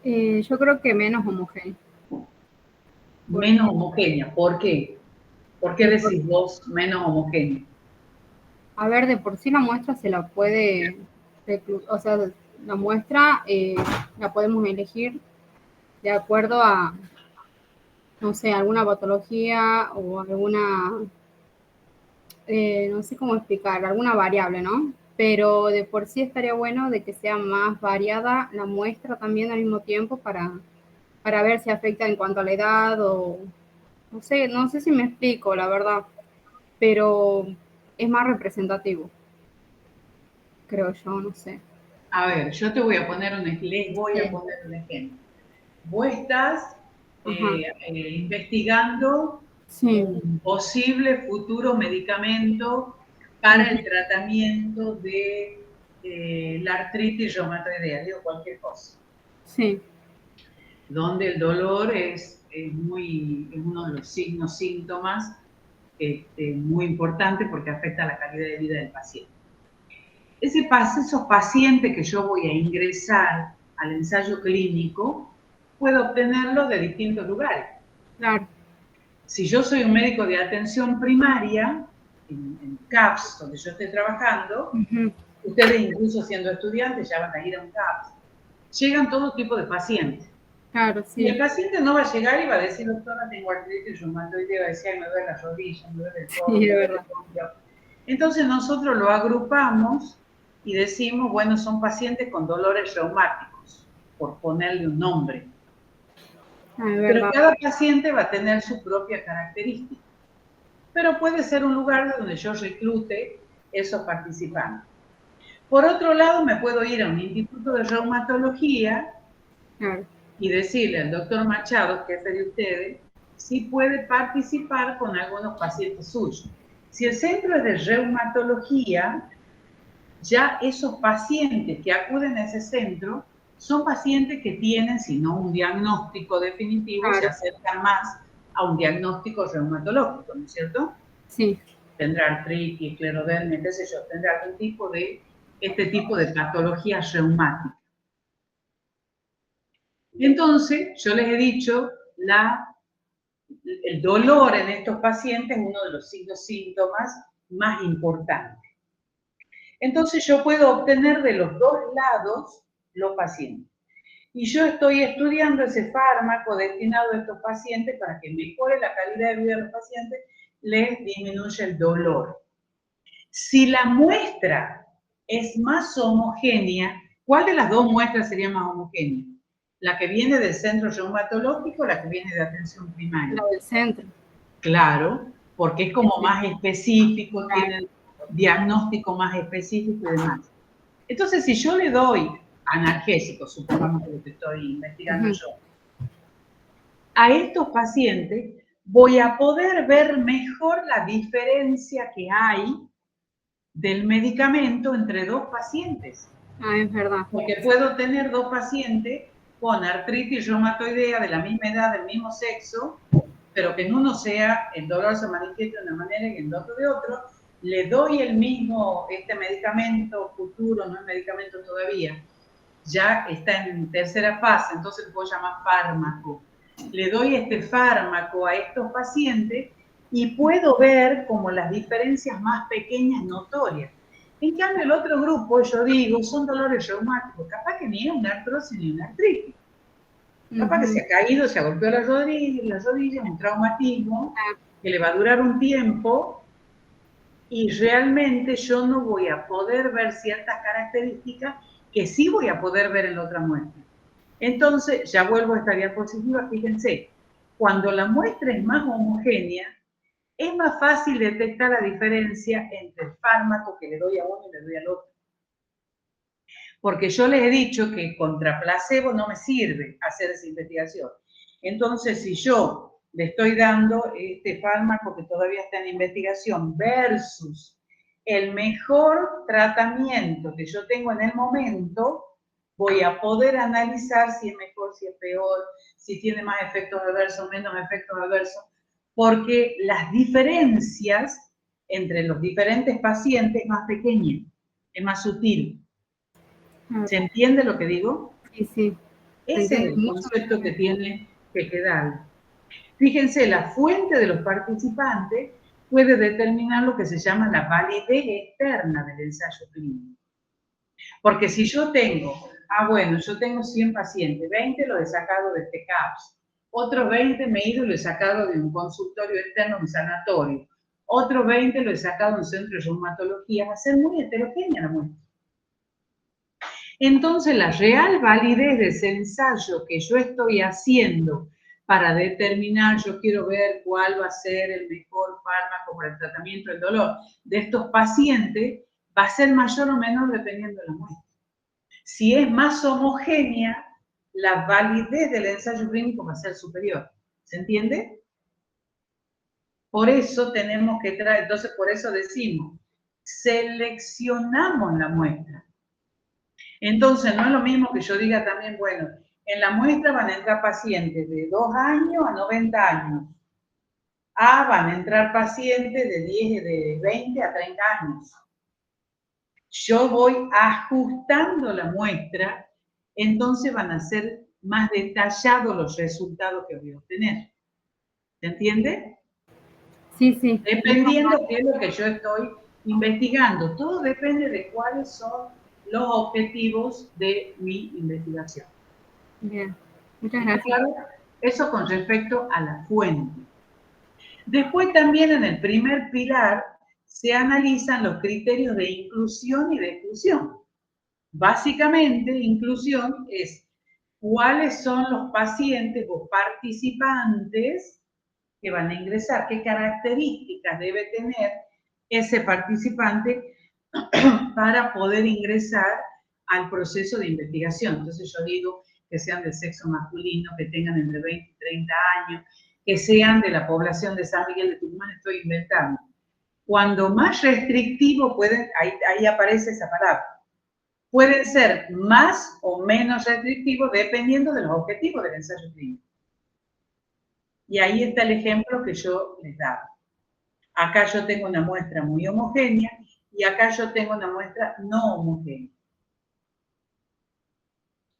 Yo creo que menos homogéneo. Menos homogénea. ¿Por qué? ¿Por qué decís vos menos homogénea? A ver, de por sí la muestra se la puede, o sea, la muestra la podemos elegir de acuerdo a, no sé, alguna patología o alguna, no sé cómo explicar, alguna variable, ¿no? Pero de por sí estaría bueno de que sea más variada la muestra también al mismo tiempo para ver si afecta en cuanto a la edad o, no sé si me explico, la verdad, pero es más representativo, creo yo, no sé. A ver, yo te voy a poner les voy a poner un ejemplo. Vos estás investigando un posible futuro medicamento para el tratamiento de la artritis reumatoidea, digo cualquier cosa. Sí. Donde el dolor es uno de los signos, síntomas muy importante porque afecta la calidad de vida del paciente. Esos pacientes que yo voy a ingresar al ensayo clínico, puedo obtenerlos de distintos lugares. Claro. Si yo soy un médico de atención primaria, en CAPS, donde yo esté trabajando, ustedes incluso siendo estudiantes ya van a ir a un CAPS, llegan todo tipo de pacientes. Claro, sí. Y el paciente no va a llegar y va a decir, doctora, tengo artritis reumatoidea, va a decir, me duele la rodilla, me duele el codo, me duele el hombro. Entonces nosotros lo agrupamos y decimos, bueno, son pacientes con dolores reumáticos, por ponerle un nombre. Pero cada paciente va a tener su propia característica. Pero puede ser un lugar donde yo reclute esos participantes. Por otro lado, me puedo ir a un instituto de reumatología y decirle al doctor Machado, jefe de ustedes, si puede participar con algunos pacientes suyos. Si el centro es de reumatología, ya esos pacientes que acuden a ese centro son pacientes que tienen, si no un diagnóstico definitivo, se acercan más a un diagnóstico reumatológico, ¿no es cierto? Sí. Tendrá artritis, esclerodermia, qué sé yo, tendrá algún tipo de, este tipo de patología reumática. Entonces, yo les he dicho, el dolor en estos pacientes es uno de los síntomas más importantes. Entonces yo puedo obtener de los dos lados los pacientes. Y yo estoy estudiando ese fármaco destinado a estos pacientes para que mejore la calidad de vida de los pacientes, les disminuya el dolor. Si la muestra es más homogénea, ¿cuál de las dos muestras sería más homogénea? ¿La que viene del centro reumatológico o la que viene de atención primaria? La del centro. Claro, porque es como más específico, tiene el diagnóstico más específico y demás. Entonces, si yo le doy analgésicos, supongamos que lo que estoy investigando yo, a estos pacientes voy a poder ver mejor la diferencia que hay del medicamento entre dos pacientes. Ah, es verdad. Porque puedo tener dos pacientes con artritis reumatoidea de la misma edad, del mismo sexo, pero que en uno sea, el dolor se manifiesta de una manera y en el otro de otro, le doy el mismo, este medicamento futuro, no es medicamento todavía, ya está en tercera fase, entonces lo puedo llamar fármaco. Le doy este fármaco a estos pacientes y puedo ver como las diferencias más pequeñas notorias. En cambio, el otro grupo, yo digo, son dolores reumáticos, capaz que ni es una artrosis ni una artritis. Capaz que se ha caído, se ha golpeado la rodilla, un traumatismo que le va a durar un tiempo y realmente yo no voy a poder ver ciertas características que sí voy a poder ver en la otra muestra. Entonces, ya vuelvo a esta diapositiva, fíjense, cuando la muestra es más homogénea, es más fácil detectar la diferencia entre el fármaco que le doy a uno y le doy al otro. Porque yo les he dicho que contra placebo no me sirve hacer esa investigación. Entonces, si yo le estoy dando este fármaco que todavía está en investigación versus el mejor tratamiento que yo tengo en el momento, voy a poder analizar si es mejor, si es peor, si tiene más efectos adversos, menos efectos adversos, porque las diferencias entre los diferentes pacientes es más pequeña, es más sutil. ¿Se entiende lo que digo? Sí, sí. Ese es el concepto que tiene que quedar. Fíjense, la fuente de los participantes puede determinar lo que se llama la validez externa del ensayo clínico. Porque si yo tengo, yo tengo 100 pacientes, 20 los he sacado de TCAPS, otros 20 me he ido y los he sacado de un consultorio externo, un sanatorio, otros 20 los he sacado de un centro de reumatología, va a ser muy heterogénea la muestra. Entonces, la real validez de ese ensayo que yo estoy haciendo para determinar, yo quiero ver cuál va a ser el mejor fármaco para el tratamiento del dolor de estos pacientes, va a ser mayor o menor dependiendo de la muestra. Si es más homogénea, la validez del ensayo clínico va a ser superior. ¿Se entiende? Por eso tenemos que traer, entonces por eso decimos, seleccionamos la muestra. Entonces, no es lo mismo que yo diga también, bueno, en la muestra van a entrar pacientes de 2 años a 90 años. Van a entrar pacientes de 20 a 30 años. Yo voy ajustando la muestra, entonces van a ser más detallados los resultados que voy a obtener. ¿Se entiende? Sí, sí. Dependiendo de qué es lo que yo estoy investigando. Todo depende de cuáles son los objetivos de mi investigación. Bien, muchas gracias. Claro, eso con respecto a la fuente. Después también en el primer pilar se analizan los criterios de inclusión y de exclusión. Básicamente, inclusión es cuáles son los pacientes o participantes que van a ingresar, qué características debe tener ese participante para poder ingresar al proceso de investigación. Entonces yo digo que sean de sexo masculino, que tengan entre 20 y 30 años, que sean de la población de San Miguel de Tucumán, estoy inventando. Cuando más restrictivo pueden, ahí aparece esa palabra, pueden ser más o menos restrictivos dependiendo de los objetivos del ensayo clínico. Y ahí está el ejemplo que yo les daba. Acá yo tengo una muestra muy homogénea y acá yo tengo una muestra no homogénea.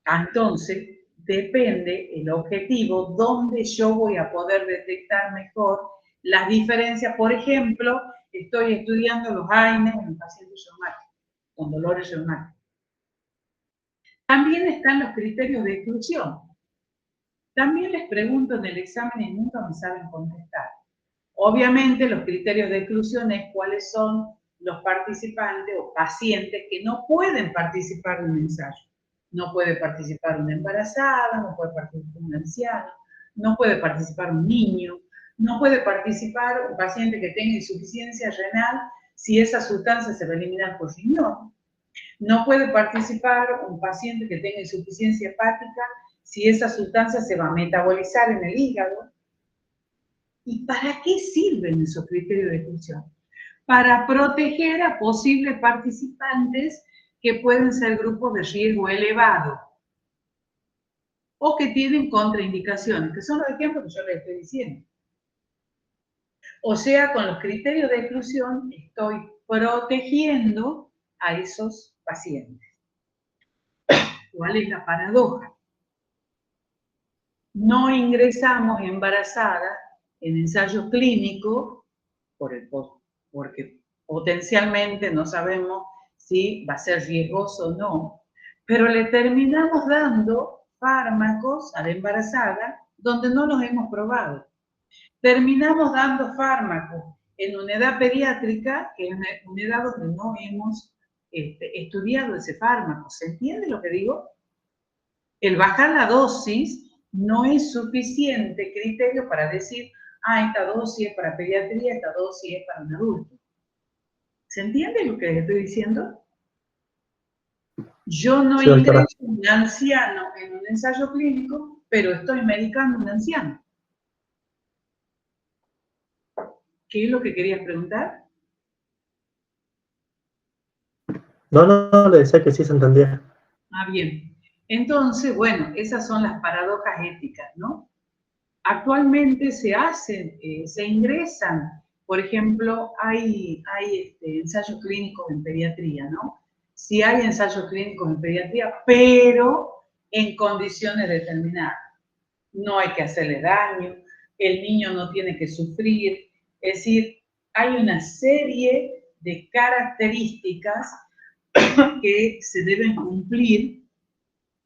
Entonces, depende el objetivo donde yo voy a poder detectar mejor las diferencias. Por ejemplo, estoy estudiando los AINES en pacientes reumáticos, con dolores reumáticos. También están los criterios de exclusión. También les pregunto en el examen y nunca me saben contestar. Obviamente los criterios de exclusión es cuáles son los participantes o pacientes que no pueden participar de un ensayo. No puede participar una embarazada, no puede participar un anciano, no puede participar un niño, no puede participar un paciente que tenga insuficiencia renal si esa sustancia se va a eliminar por riñón. No puede participar un paciente que tenga insuficiencia hepática si esa sustancia se va a metabolizar en el hígado. ¿Y para qué sirven esos criterios de exclusión? Para proteger a posibles participantes que pueden ser grupos de riesgo elevado o que tienen contraindicaciones, que son los ejemplos que yo les estoy diciendo. O sea, con los criterios de exclusión estoy protegiendo a esos pacientes. ¿Cuál es la paradoja? No ingresamos embarazadas en ensayo clínico porque potencialmente no sabemos si va a ser riesgoso o no, pero le terminamos dando fármacos a la embarazada donde no los hemos probado. Terminamos dando fármacos en una edad pediátrica, que es una edad donde no hemos estudiado ese fármaco. ¿Se entiende lo que digo? El bajar la dosis no es suficiente criterio para decir, esta dosis es para pediatría, esta dosis es para un adulto. ¿Se entiende lo que les estoy diciendo? Yo no ingreso un anciano en un ensayo clínico, pero estoy medicando a un anciano. ¿Qué es lo que querías preguntar? No, le decía que sí se entendía. Ah, bien. Entonces, bueno, esas son las paradojas éticas, ¿no? Actualmente se ingresan, por ejemplo, hay ensayos clínicos en pediatría, ¿no? Sí hay ensayos clínicos en pediatría, pero en condiciones determinadas. No hay que hacerle daño, el niño no tiene que sufrir, es decir, hay una serie de características que se deben cumplir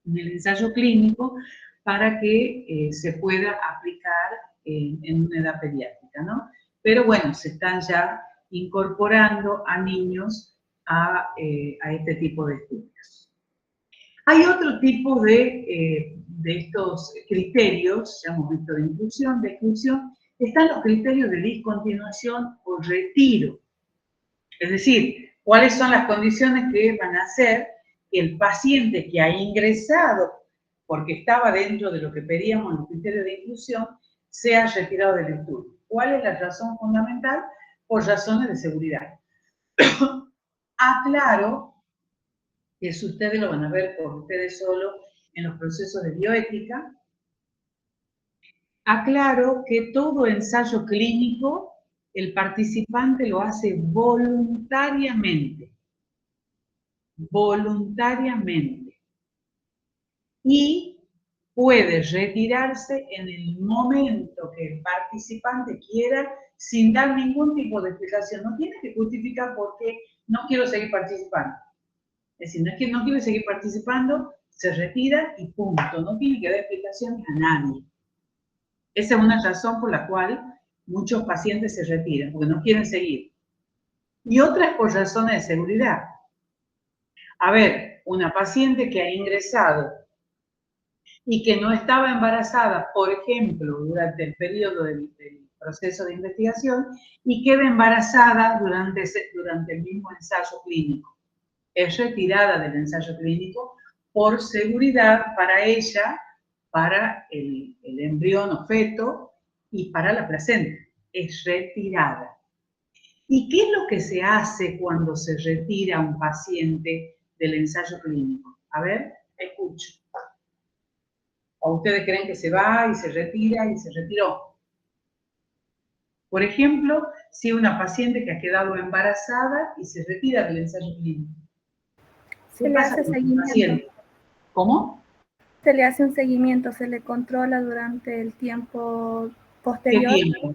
en el ensayo clínico para que se pueda aplicar en una edad pediátrica, ¿no? Pero bueno, se están ya incorporando a niños a este tipo de estudios. Hay otro tipo de estos criterios, ya hemos visto de inclusión, de exclusión, están los criterios de discontinuación o retiro. Es decir, cuáles son las condiciones que van a hacer que el paciente que ha ingresado, porque estaba dentro de lo que pedíamos en los criterios de inclusión, sea retirado del estudio. ¿Cuál es la razón fundamental? Por razones de seguridad. Aclaro que si ustedes lo van a ver por ustedes solos en los procesos de bioética, aclaro que todo ensayo clínico el participante lo hace voluntariamente. Voluntariamente. Y puede retirarse en el momento que el participante quiera sin dar ningún tipo de explicación. No tiene que justificar por qué no quiero seguir participando. Es decir, no es que no quiero seguir participando, se retira y punto. No tiene que dar explicaciones a nadie. Esa es una razón por la cual muchos pacientes se retiran, porque no quieren seguir. Y otra es por razones de seguridad. A ver, una paciente que ha ingresado y que no estaba embarazada, por ejemplo, durante el periodo del proceso de investigación, y queda embarazada durante el mismo ensayo clínico. Es retirada del ensayo clínico por seguridad para ella, para el embrión o feto y para la placenta. Es retirada. ¿Y qué es lo que se hace cuando se retira un paciente del ensayo clínico? A ver, escucho. ¿O ustedes creen que se va y se retira y se retiró? Por ejemplo, si una paciente que ha quedado embarazada y se retira del ensayo clínico. Se le hace seguimiento. ¿Cómo? Se le hace un seguimiento, se le controla durante el tiempo posterior. ¿Qué tiempo?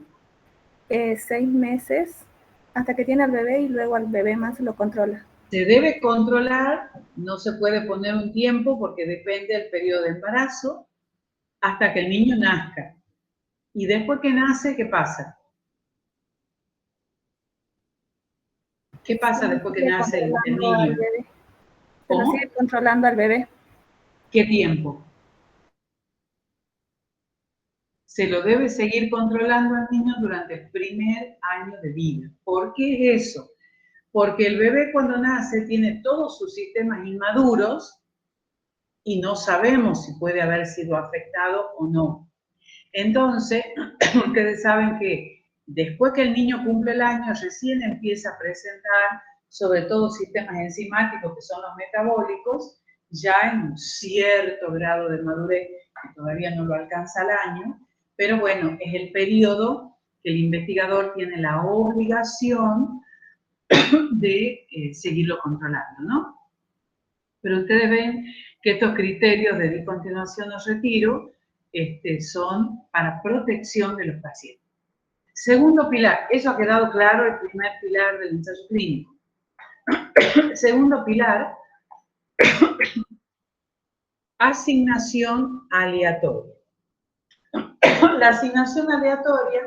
6 meses, hasta que tiene al bebé y luego al bebé más lo controla. Se debe controlar, no se puede poner un tiempo porque depende del periodo de embarazo, hasta que el niño nazca. Y después que nace, ¿qué pasa? ¿Qué pasa después que nace el niño? Se lo sigue controlando al bebé. ¿Qué tiempo? Se lo debe seguir controlando al niño durante el primer año de vida. ¿Por qué es eso? Porque el bebé cuando nace tiene todos sus sistemas inmaduros y no sabemos si puede haber sido afectado o no. Entonces, ustedes saben que después que el niño cumple el año, recién empieza a presentar, sobre todo sistemas enzimáticos, que son los metabólicos, ya en un cierto grado de madurez, que todavía no lo alcanza al año, pero bueno, es el periodo que el investigador tiene la obligación de seguirlo controlando, ¿no? Pero ustedes ven que estos criterios de discontinuación o retiro son para protección de los pacientes. Segundo pilar, eso ha quedado claro, el primer pilar del ensayo clínico. Segundo pilar, asignación aleatoria. La asignación aleatoria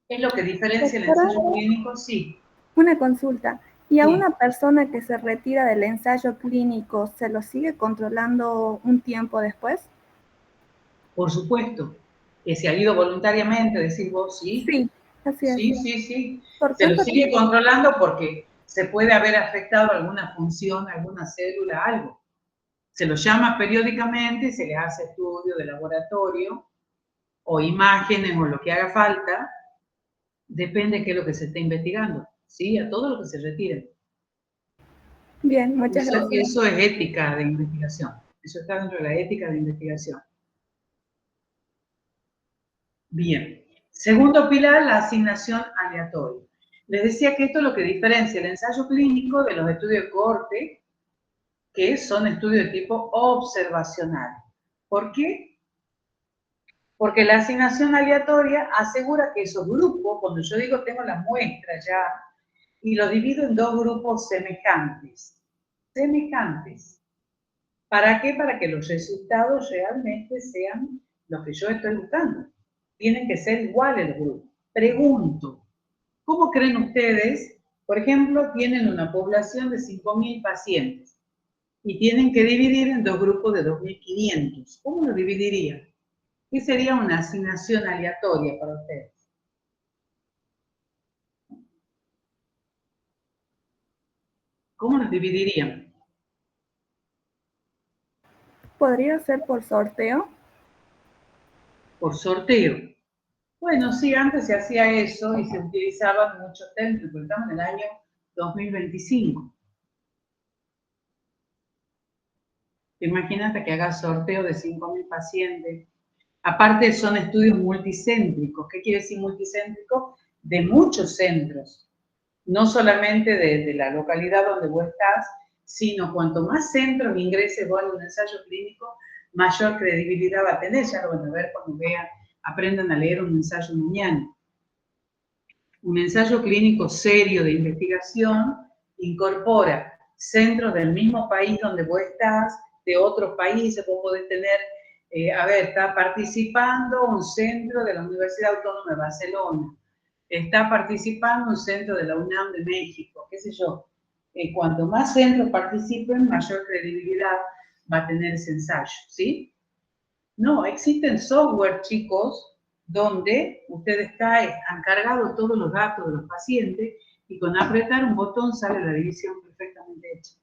es lo que diferencia el ensayo clínico, sí. Una consulta. ¿Y a Sí. una persona que se retira del ensayo clínico se lo sigue controlando un tiempo después? Por supuesto, que se ha ido voluntariamente, decís vos, sí. Sí, así es. Sí. ¿Por Se lo cuánto sigue tiempo? controlando porque se puede haber afectado alguna función, alguna célula, algo. Se lo llama periódicamente, se le hace estudio de laboratorio o imágenes o lo que haga falta, depende de qué es lo que se esté investigando, ¿sí? A todo lo que se retire. Bien, muchas gracias. Eso es ética de investigación. Eso está dentro de la ética de investigación. Bien. Segundo pilar, la asignación aleatoria. Les decía que esto es lo que diferencia el ensayo clínico de los estudios de cohorte, que son estudios de tipo observacional. ¿Por qué? Porque la asignación aleatoria asegura que esos grupos, cuando yo digo tengo la muestra ya, y lo divido en dos grupos semejantes. Semejantes. ¿Para qué? Para que los resultados realmente sean los que yo estoy buscando. Tienen que ser iguales los grupos. Pregunto, ¿cómo creen ustedes? Por ejemplo, tienen una población de 5.000 pacientes y tienen que dividir en dos grupos de 2.500. ¿Cómo lo dividirían? ¿Qué sería una asignación aleatoria para ustedes? ¿Cómo los dividirían? ¿Podría ser por sorteo? Por sorteo. Bueno, sí, antes se hacía eso y se utilizaban muchos términos, porque estamos en el año 2025. Imagínate que hagas sorteo de 5.000 pacientes. Aparte son estudios multicéntricos. ¿Qué quiere decir multicéntrico? De muchos centros. No solamente de la localidad donde vos estás, sino cuanto más centros ingreses vos en un ensayo clínico, mayor credibilidad va a tener. Ya lo van a ver cuando vean, aprendan a leer un ensayo mañana. Un ensayo clínico serio de investigación incorpora centros del mismo país donde vos estás, de otros países. Vos podés tener, está participando un centro de la Universidad Autónoma de Barcelona, está participando un centro de la UNAM de México, qué sé yo. Cuanto más centros participen, mayor credibilidad va a tener ese ensayo, ¿sí? No, existen software, chicos, donde ustedes han cargado todos los datos de los pacientes y con apretar un botón sale la división perfectamente hecha.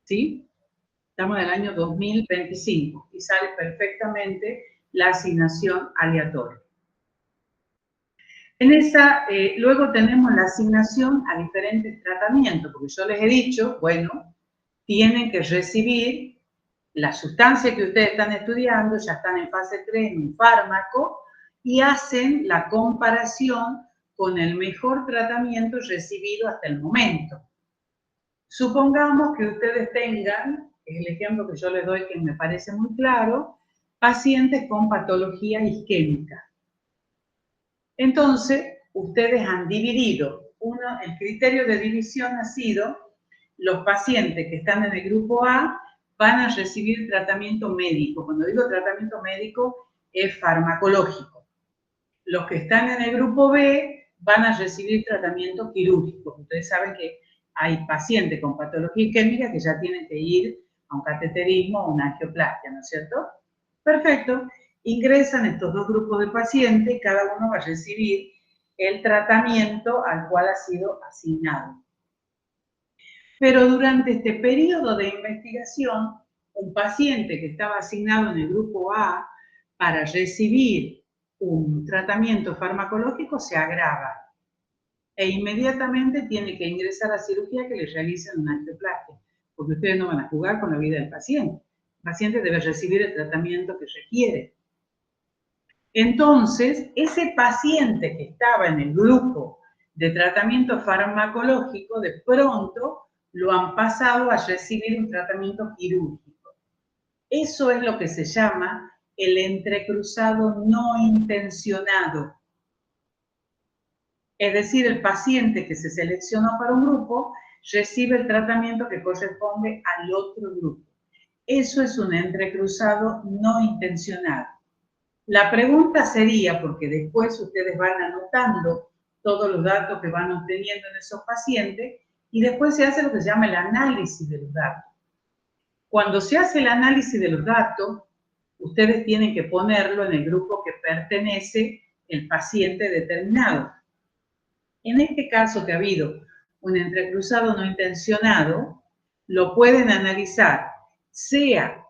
¿Sí? Estamos en el año 2025 y sale perfectamente la asignación aleatoria. En esa, luego tenemos la asignación a diferentes tratamientos, porque yo les he dicho, bueno, tienen que recibir la sustancia que ustedes están estudiando, ya están en fase 3 en un fármaco, y hacen la comparación con el mejor tratamiento recibido hasta el momento. Supongamos que ustedes tengan, es el ejemplo que yo les doy que me parece muy claro, pacientes con patología isquémica. Entonces, ustedes han dividido, el criterio de división ha sido, los pacientes que están en el grupo A van a recibir tratamiento médico. Cuando digo tratamiento médico, es farmacológico. Los que están en el grupo B van a recibir tratamiento quirúrgico. Ustedes saben que hay pacientes con patología isquémica que ya tienen que ir a un cateterismo o una angioplastia, ¿no es cierto? Perfecto. Ingresan estos dos grupos de pacientes, cada uno va a recibir el tratamiento al cual ha sido asignado. Pero durante este periodo de investigación, un paciente que estaba asignado en el grupo A para recibir un tratamiento farmacológico se agrava e inmediatamente tiene que ingresar a cirugía que le realicen una angioplastia, porque ustedes no van a jugar con la vida del paciente. El paciente debe recibir el tratamiento que requiere. Entonces, ese paciente que estaba en el grupo de tratamiento farmacológico, de pronto lo han pasado a recibir un tratamiento quirúrgico. Eso es lo que se llama el entrecruzado no intencionado. Es decir, el paciente que se seleccionó para un grupo recibe el tratamiento que corresponde al otro grupo. Eso es un entrecruzado no intencionado. La pregunta sería, porque después ustedes van anotando todos los datos que van obteniendo en esos pacientes, y después se hace lo que se llama el análisis de los datos. Cuando se hace el análisis de los datos, ustedes tienen que ponerlo en el grupo que pertenece el paciente determinado. En este caso que ha habido un entrecruzado no intencionado, lo pueden analizar, sea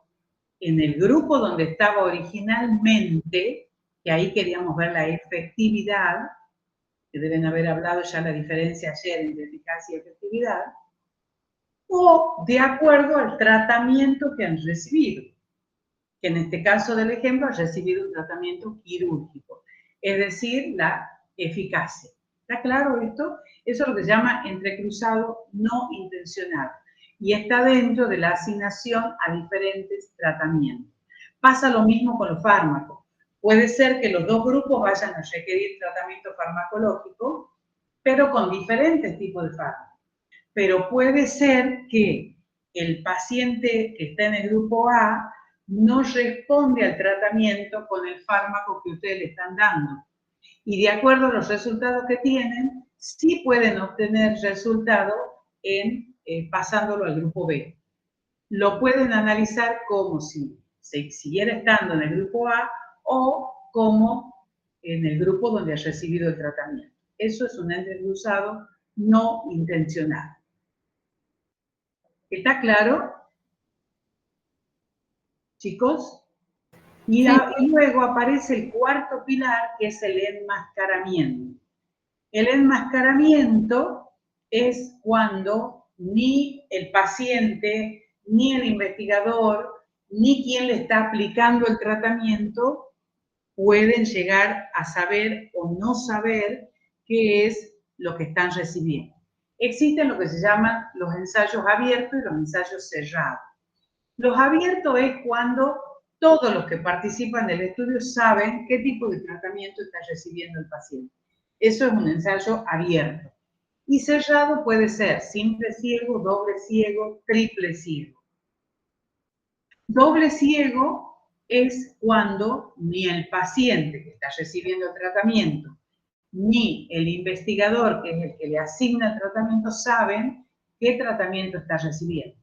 en el grupo donde estaba originalmente, que ahí queríamos ver la efectividad, que deben haber hablado ya la diferencia ayer entre eficacia y efectividad, o de acuerdo al tratamiento que han recibido, que en este caso del ejemplo han recibido un tratamiento quirúrgico, es decir, la eficacia. ¿Está claro esto? Eso es lo que se llama entrecruzado no intencionado y está dentro de la asignación a diferentes tratamientos. Pasa lo mismo con los fármacos. Puede ser que los dos grupos vayan a requerir tratamiento farmacológico, pero con diferentes tipos de fármacos. Pero puede ser que el paciente que está en el grupo A no responde al tratamiento con el fármaco que ustedes le están dando. Y de acuerdo a los resultados que tienen, sí pueden obtener resultados en pasándolo al grupo B. Lo pueden analizar como si se siguiera estando en el grupo A o como en el grupo donde ha recibido el tratamiento. Eso es un entrecruzado no intencionado. ¿Está claro, chicos? Y luego aparece el cuarto pilar, que es el enmascaramiento. El enmascaramiento es cuando ni el paciente, ni el investigador, ni quien le está aplicando el tratamiento pueden llegar a saber o no saber qué es lo que están recibiendo. Existen lo que se llaman los ensayos abiertos y los ensayos cerrados. Los abiertos es cuando todos los que participan del estudio saben qué tipo de tratamiento está recibiendo el paciente. Eso es un ensayo abierto. Y cerrado puede ser simple ciego, doble ciego, triple ciego. Doble ciego es cuando ni el paciente que está recibiendo el tratamiento, ni el investigador, que es el que le asigna el tratamiento, saben qué tratamiento está recibiendo.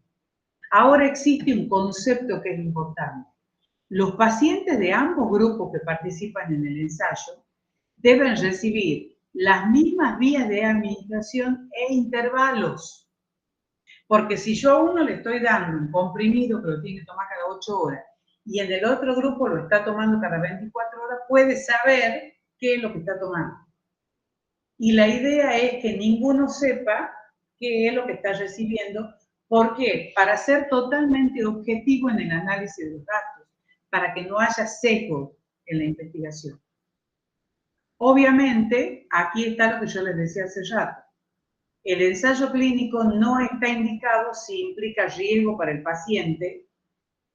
Ahora existe un concepto que es importante. Los pacientes de ambos grupos que participan en el ensayo deben recibir las mismas vías de administración e intervalos. Porque si yo a uno le estoy dando un comprimido que lo tiene que tomar cada 8 horas y en el otro grupo lo está tomando cada 24 horas, puede saber qué es lo que está tomando. Y la idea es que ninguno sepa qué es lo que está recibiendo. ¿Por qué? Para ser totalmente objetivo en el análisis de los datos, para que no haya sesgo en la investigación. Obviamente, aquí está lo que yo les decía hace rato. El ensayo clínico no está indicado si implica riesgo para el paciente.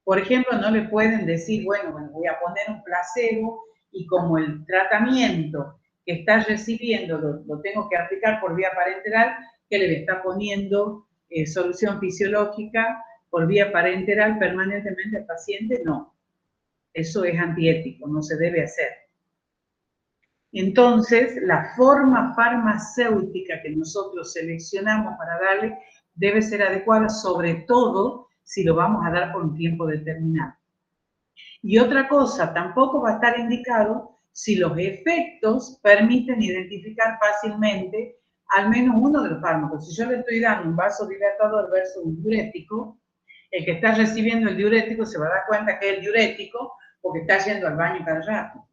Por ejemplo, no le pueden decir, bueno, voy a poner un placebo y como el tratamiento que está recibiendo lo tengo que aplicar por vía parenteral, que le está poniendo solución fisiológica por vía parenteral permanentemente al paciente, no. Eso es antiético, no se debe hacer. Entonces, la forma farmacéutica que nosotros seleccionamos para darle debe ser adecuada, sobre todo si lo vamos a dar por un tiempo determinado. Y otra cosa, tampoco va a estar indicado si los efectos permiten identificar fácilmente al menos uno de los fármacos. Si yo le estoy dando un vasodilatador versus un diurético, el que está recibiendo el diurético se va a dar cuenta que es el diurético porque está yendo al baño cada rato.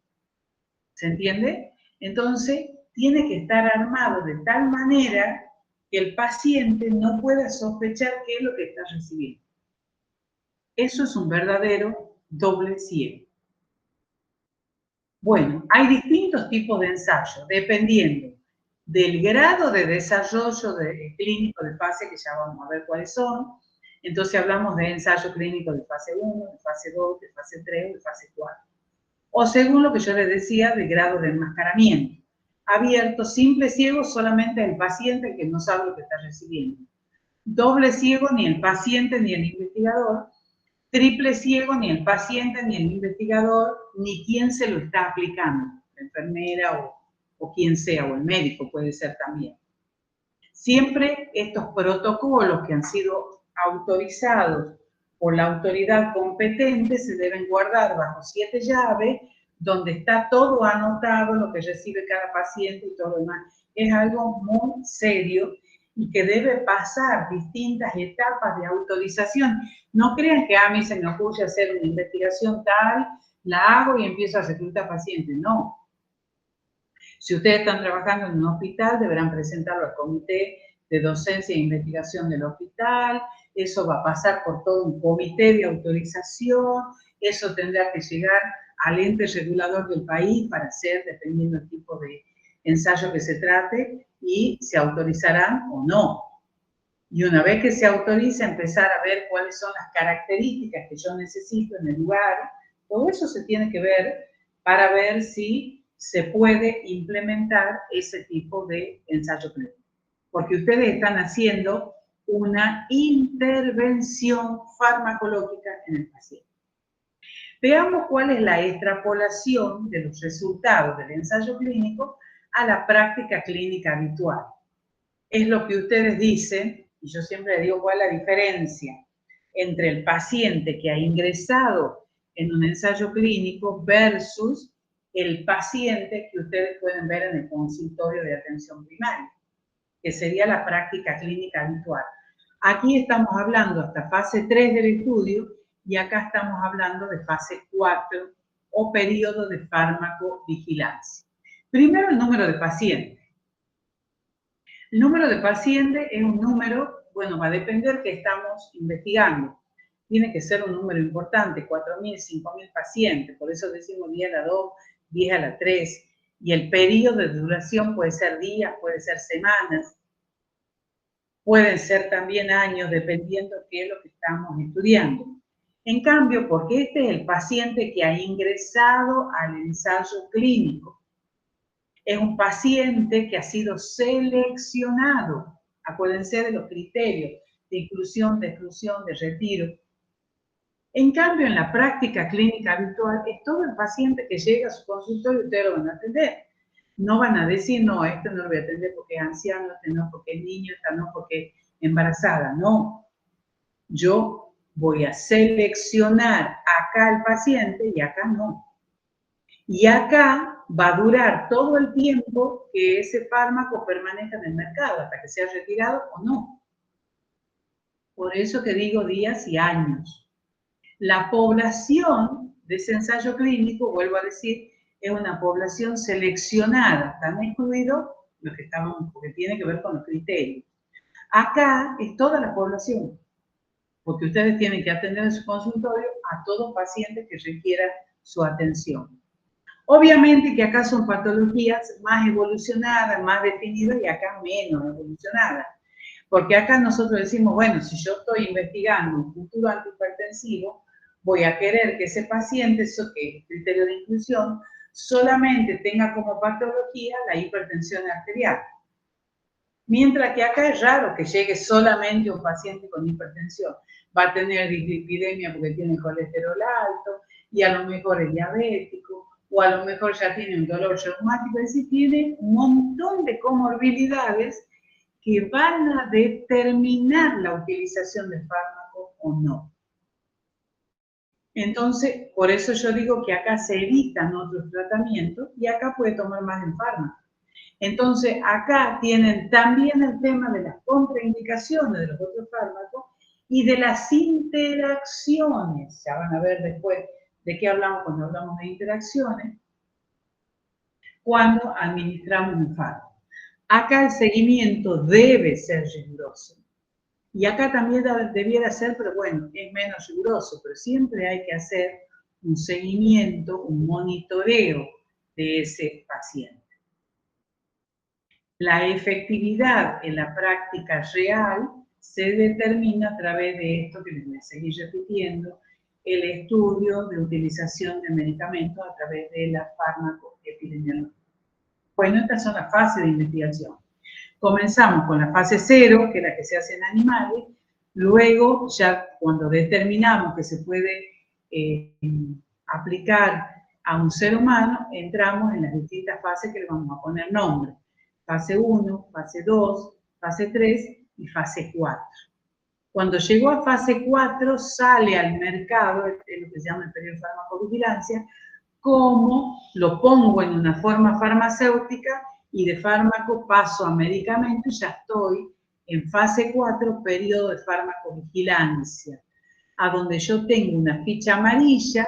¿Se entiende? Entonces, tiene que estar armado de tal manera que el paciente no pueda sospechar qué es lo que está recibiendo. Eso es un verdadero doble ciego. Bueno, hay distintos tipos de ensayos, dependiendo del grado de desarrollo clínico de fase, que ya vamos a ver cuáles son. Entonces hablamos de ensayo clínico de fase 1, de fase 2, de fase 3, de fase 4. O según lo que yo les decía, de grado de enmascaramiento. Abierto, simple ciego, solamente el paciente que no sabe lo que está recibiendo. Doble ciego, ni el paciente ni el investigador. Triple ciego, ni el paciente, ni el investigador, ni quien se lo está aplicando, la enfermera o quien sea, o el médico puede ser también. Siempre estos protocolos que han sido autorizados por la autoridad competente se deben guardar bajo 7 llaves, donde está todo anotado, lo que recibe cada paciente y todo lo demás. Es algo muy serio y que debe pasar distintas etapas de autorización. No crean que a mí se me ocurre hacer una investigación tal, la hago y empiezo a reclutar pacientes. No. Si ustedes están trabajando en un hospital, deberán presentarlo al comité de docencia e investigación del hospital. Eso va a pasar por todo un comité de autorización. Eso tendrá que llegar al ente regulador del país para hacer, dependiendo del tipo de ensayo que se trate, y se autorizarán o no. Y una vez que se autoriza, empezar a ver cuáles son las características que yo necesito en el lugar. Todo eso se tiene que ver para ver si se puede implementar ese tipo de ensayo clínico. Porque ustedes están haciendo una intervención farmacológica en el paciente. Veamos cuál es la extrapolación de los resultados del ensayo clínico a la práctica clínica habitual. Es lo que ustedes dicen, y yo siempre digo cuál es la diferencia entre el paciente que ha ingresado en un ensayo clínico versus el paciente que ustedes pueden ver en el consultorio de atención primaria, que sería la práctica clínica habitual. Aquí estamos hablando hasta fase 3 del estudio y acá estamos hablando de fase 4 o periodo de farmacovigilancia. Primero, el número de pacientes. El número de pacientes es un número, bueno, va a depender que estamos investigando. Tiene que ser un número importante, 4.000, 5.000 pacientes, por eso decimos 10 a la 2, 10 a la 3. Y el periodo de duración puede ser días, puede ser semanas, pueden ser también años, dependiendo de qué es lo que estamos estudiando. En cambio, porque este es el paciente que ha ingresado al ensayo clínico, es un paciente que ha sido seleccionado. Acuérdense de los criterios de inclusión, de exclusión, de retiro. En cambio, en la práctica clínica habitual, es todo el paciente que llega a su consultorio y ustedes lo van a atender. No van a decir, no, este no lo voy a atender porque es anciano, este no porque es niño, esta no porque es embarazada. No. Yo voy a seleccionar acá el paciente y acá no. Y acá va a durar todo el tiempo que ese fármaco permanezca en el mercado, hasta que sea retirado o no. Por eso que digo días y años. La población de ese ensayo clínico, vuelvo a decir, es una población seleccionada. Están excluidos los que estaban, porque tiene que ver con los criterios. Acá es toda la población, porque ustedes tienen que atender en su consultorio a todo paciente que requiera su atención. Obviamente que acá son patologías más evolucionadas, más definidas, y acá menos evolucionadas. Porque acá nosotros decimos, bueno, si yo estoy investigando un futuro antihipertensivo, voy a querer que ese paciente, eso que es criterio de inclusión, solamente tenga como patología la hipertensión arterial. Mientras que acá es raro que llegue solamente un paciente con hipertensión. Va a tener dislipidemia porque tiene colesterol alto, y a lo mejor es diabético, o a lo mejor ya tiene un dolor reumático, es decir, tiene un montón de comorbilidades que van a determinar la utilización del fármaco o no. Entonces, por eso yo digo que acá se evitan otros tratamientos y acá puede tomar más el fármaco. Entonces, acá tienen también el tema de las contraindicaciones de los otros fármacos y de las interacciones, ya van a ver después ¿De qué hablamos cuando hablamos de interacciones? Cuando administramos un fármaco. Acá el seguimiento debe ser riguroso. Y acá también debiera ser, pero bueno, es menos riguroso, pero siempre hay que hacer un seguimiento, un monitoreo de ese paciente. La efectividad en la práctica real se determina a través de esto que les voy a seguir repitiendo, el estudio de utilización de medicamentos a través de la farmacoepidemiología. Bueno, estas son las fases de investigación. Comenzamos con la fase 0, que es la que se hace en animales. Luego, ya cuando determinamos que se puede aplicar a un ser humano, entramos en las distintas fases que le vamos a poner nombre. Fase 1, fase 2, fase 3 y fase 4. Cuando llegó a fase 4, sale al mercado, es lo que se llama el periodo de farmacovigilancia, como lo pongo en una forma farmacéutica y de fármaco paso a medicamento y ya estoy en fase 4, periodo de farmacovigilancia, a donde yo tengo una ficha amarilla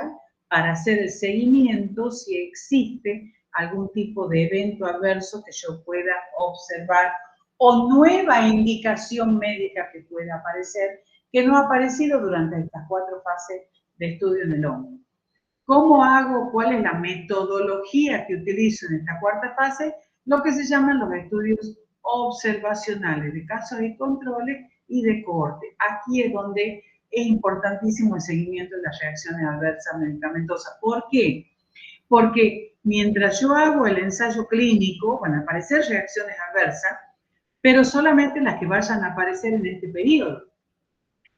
para hacer el seguimiento si existe algún tipo de evento adverso que yo pueda observar o nueva indicación médica que pueda aparecer, que no ha aparecido durante estas 4 fases de estudio en el hombre. ¿Cómo hago? ¿Cuál es la metodología que utilizo en esta 4ª fase? Lo que se llaman los estudios observacionales de casos y controles y de cohorte. Aquí es donde es importantísimo el seguimiento de las reacciones adversas medicamentosas. ¿Por qué? Porque mientras yo hago el ensayo clínico, van a aparecer reacciones adversas, pero solamente las que vayan a aparecer en este periodo.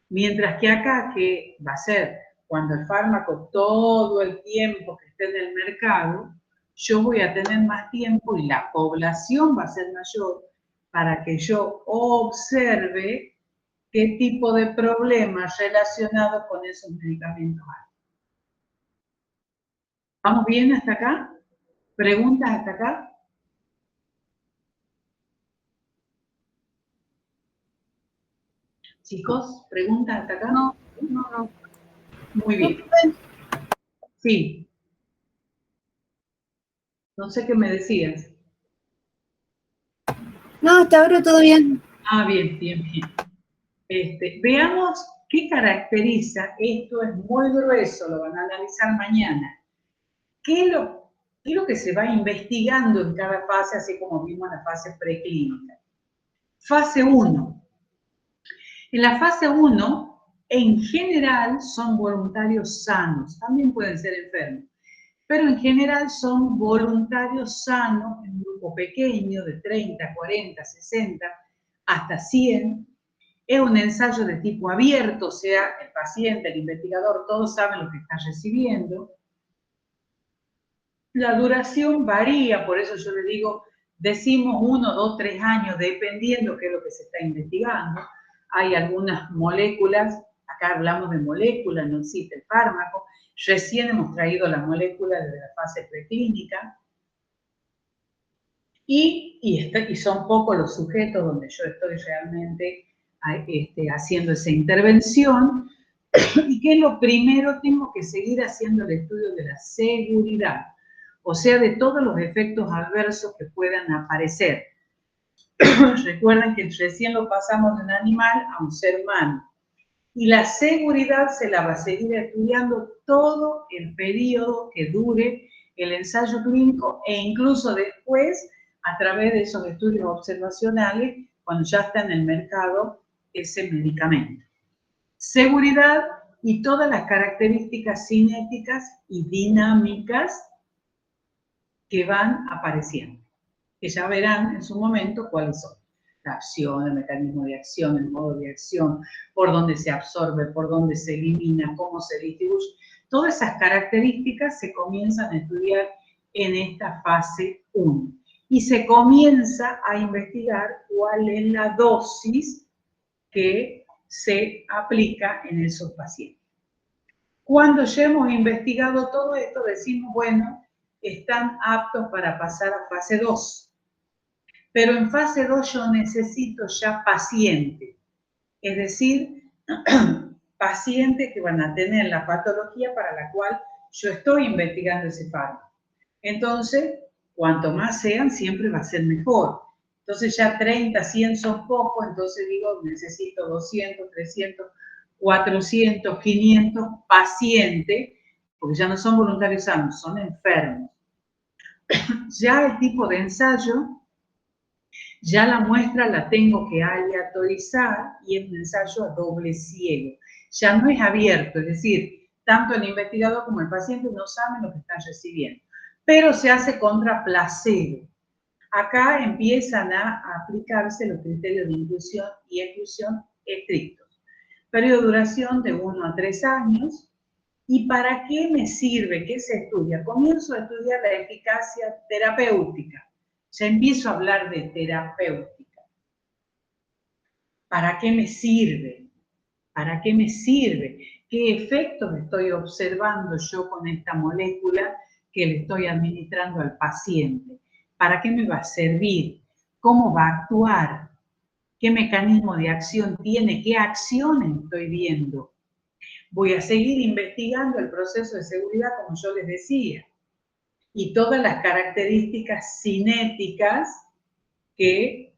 Mientras que acá, que va a ser cuando el fármaco todo el tiempo que esté en el mercado, yo voy a tener más tiempo y la población va a ser mayor para que yo observe qué tipo de problemas relacionados con esos medicamentos hay. ¿Vamos bien hasta acá? ¿Preguntas hasta acá? Chicos, ¿preguntas hasta acá? No. Muy bien. Sí. No sé qué me decías. No, hasta ahora todo bien. Ah, bien. Veamos qué caracteriza, esto es muy grueso, lo van a analizar mañana. ¿Qué es lo que se va investigando en cada fase, así como vimos en la fase preclínica? Fase 1. En la fase 1, en general, son voluntarios sanos, también pueden ser enfermos, pero en general son voluntarios sanos, en un grupo pequeño de 30, 40, 60, hasta 100. Es un ensayo de tipo abierto, o sea, el paciente, el investigador, todos saben lo que está recibiendo. La duración varía, por eso yo le digo, decimos 1, 2, 3 años, dependiendo qué es lo que se está investigando. Hay algunas moléculas, acá hablamos de moléculas, no existe el fármaco. Recién hemos traído las moléculas desde la fase preclínica. Y son pocos los sujetos donde yo estoy realmente haciendo esa intervención. ¿Y qué es lo primero? Tengo que seguir haciendo el estudio de la seguridad, o sea, de todos los efectos adversos que puedan aparecer. Recuerden que recién lo pasamos de un animal a un ser humano. Y la seguridad se la va a seguir estudiando todo el periodo que dure el ensayo clínico e incluso después a través de esos estudios observacionales cuando ya está en el mercado ese medicamento. Seguridad y todas las características cinéticas y dinámicas que van apareciendo, que ya verán en su momento cuáles son. La acción, el mecanismo de acción, el modo de acción, por dónde se absorbe, por dónde se elimina, cómo se distribuye. Todas esas características se comienzan a estudiar en esta fase 1. Y se comienza a investigar cuál es la dosis que se aplica en esos pacientes. Cuando ya hemos investigado todo esto, decimos, bueno, están aptos para pasar a fase 2. Pero en fase 2 yo necesito ya pacientes, es decir, pacientes que van a tener la patología para la cual yo estoy investigando ese fármaco. Entonces, cuanto más sean, siempre va a ser mejor. Entonces ya 30, 100 son poco, entonces digo, necesito 200, 300, 400, 500 pacientes, porque ya no son voluntarios sanos, son enfermos. Ya el tipo de ensayo, ya la muestra la tengo que aleatorizar y es un ensayo a doble ciego. Ya no es abierto, es decir, tanto el investigador como el paciente no saben lo que están recibiendo, pero se hace contra placebo. Acá empiezan a aplicarse los criterios de inclusión y exclusión estrictos. Periodo de duración de 1 a 3 años. ¿Y para qué me sirve? ¿Qué se estudia? Comienzo a estudiar la eficacia terapéutica. Ya empiezo a hablar de terapéutica. ¿Para qué me sirve? ¿Para qué me sirve? ¿Qué efectos estoy observando yo con esta molécula que le estoy administrando al paciente? ¿Para qué me va a servir? ¿Cómo va a actuar? ¿Qué mecanismo de acción tiene? ¿Qué acciones estoy viendo? Voy a seguir investigando el proceso de seguridad, como yo les decía, y todas las características cinéticas que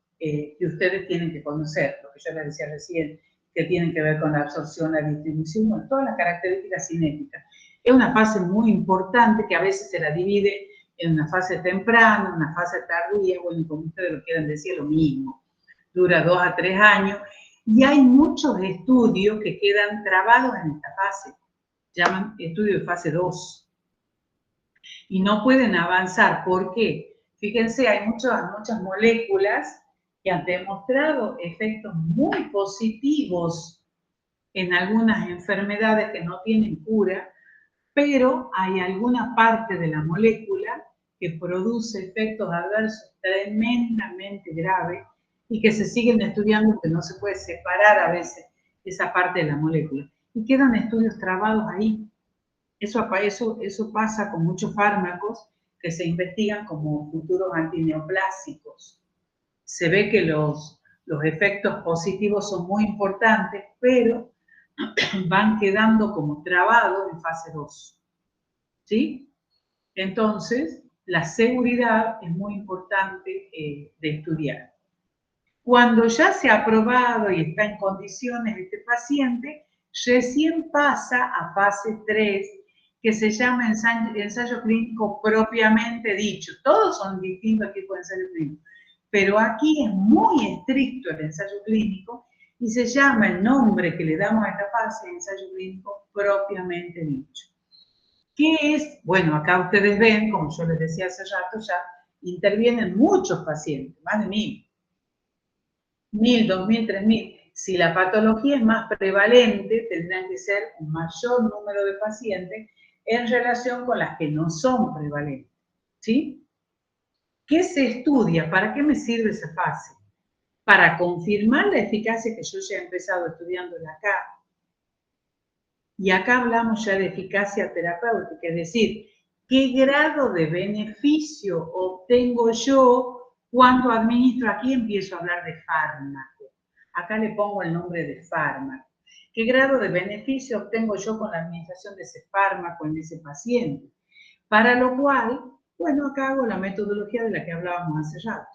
ustedes tienen que conocer, lo que yo les decía recién, que tienen que ver con la absorción, la distribución, bueno, todas las características cinéticas. Es una fase muy importante que a veces se la divide en una fase temprana, una fase tardía, bueno, como ustedes lo quieran decir, lo mismo. Dura 2 a 3 años y hay muchos estudios que quedan trabados en esta fase, llaman estudio de fase 2. Y no pueden avanzar. ¿Por qué? Fíjense, hay muchas moléculas que han demostrado efectos muy positivos en algunas enfermedades que no tienen cura, pero hay alguna parte de la molécula que produce efectos adversos tremendamente graves y que se siguen estudiando porque no se puede separar a veces esa parte de la molécula. Y quedan estudios trabados ahí. Eso pasa con muchos fármacos que se investigan como futuros antineoplásicos. Se ve que los efectos positivos son muy importantes, pero van quedando como trabados en fase 2. ¿Sí? Entonces, la seguridad es muy importante de estudiar. Cuando ya se ha aprobado y está en condiciones este paciente, recién pasa a fase 3, que se llama ensayo clínico propiamente dicho. Todos son distintos tipos de ensayo clínico, pero aquí es muy estricto el ensayo clínico y se llama el nombre que le damos a esta fase, ensayo clínico propiamente dicho. ¿Qué es? Bueno, acá ustedes ven, como yo les decía hace rato, ya intervienen muchos pacientes, más de 1000. 1000, 2000, 3000. Si la patología es más prevalente, tendrán que ser un mayor número de pacientes en relación con las que no son prevalentes. ¿Sí? ¿Qué se estudia? ¿Para qué me sirve esa fase? Para confirmar la eficacia que yo ya he empezado estudiándola acá. Y acá hablamos ya de eficacia terapéutica, es decir, ¿qué grado de beneficio obtengo yo cuando administro? Aquí empiezo a hablar de fármaco. Acá le pongo el nombre de fármaco. ¿Qué grado de beneficio obtengo yo con la administración de ese fármaco en ese paciente? Para lo cual, bueno, acá hago la metodología de la que hablábamos hace rato.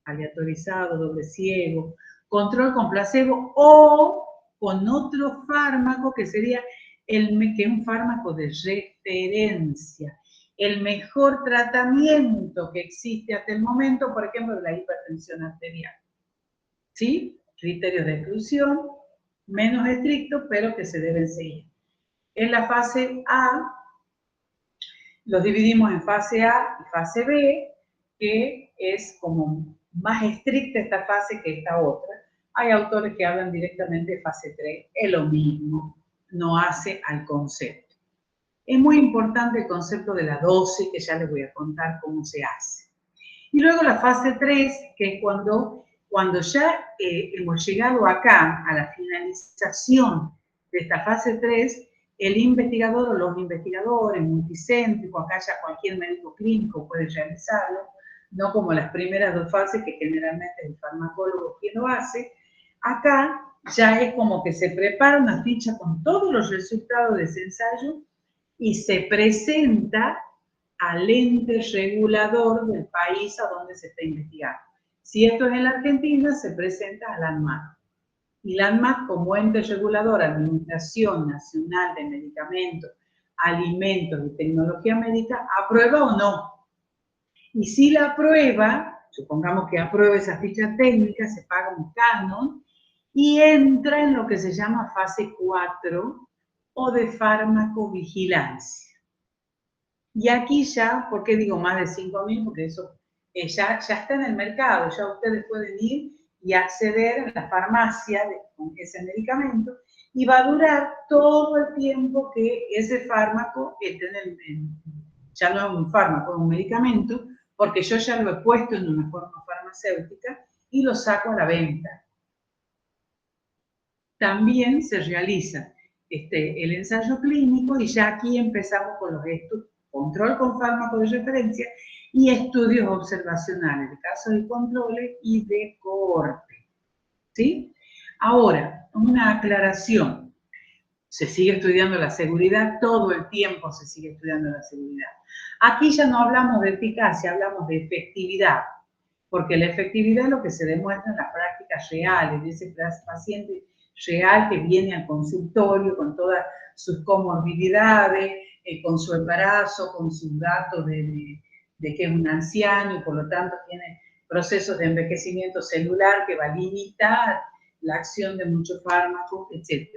Aleatorizado, doble ciego, control con placebo o con otro fármaco que sería un fármaco de referencia. El mejor tratamiento que existe hasta el momento, por ejemplo, la hipertensión arterial. ¿Sí? Criterios de exclusión, menos estrictos, pero que se deben seguir. En la fase A, los dividimos en fase A y fase B, que es como más estricta esta fase que esta otra. Hay autores que hablan directamente de fase 3, es lo mismo, no hace al concepto. Es muy importante el concepto de la dosis, que ya les voy a contar cómo se hace. Y luego la fase 3, que es cuando ya hemos llegado acá a la finalización de esta fase 3, el investigador o los investigadores multicéntricos, acá ya cualquier médico clínico puede realizarlo, no como las primeras 2 fases que generalmente es el farmacólogo quien lo hace. Acá ya es como que se prepara una ficha con todos los resultados de ese ensayo y se presenta al ente regulador del país a donde se está investigando. Si esto es en la Argentina, se presenta a la ANMAT. Y la ANMAT, como ente regulador, Administración Nacional de Medicamentos, Alimentos y Tecnología Médica, aprueba o no. Y si la aprueba, supongamos que aprueba esa ficha técnica, se paga un canon y entra en lo que se llama fase 4 o de farmacovigilancia. Y aquí ya, ¿por qué digo más de 5.000? Porque eso ya está en el mercado, ya ustedes pueden ir y acceder a la farmacia con ese medicamento y va a durar todo el tiempo que ese fármaco esté ya no es un fármaco, es un medicamento, porque yo ya lo he puesto en una forma farmacéutica y lo saco a la venta. También se realiza el ensayo clínico y ya aquí empezamos con los estudios, control con fármaco de referencia y estudios observacionales de casos de controles y de cohorte. ¿Sí? Ahora, una aclaración. Se sigue estudiando la seguridad, todo el tiempo se sigue estudiando la seguridad. Aquí ya no hablamos de eficacia, hablamos de efectividad, porque la efectividad es lo que se demuestra en las prácticas reales, de ese paciente real que viene al consultorio con todas sus comorbilidades, con su embarazo, con sus datos de que es un anciano y por lo tanto tiene procesos de envejecimiento celular que va a limitar la acción de muchos fármacos, etc.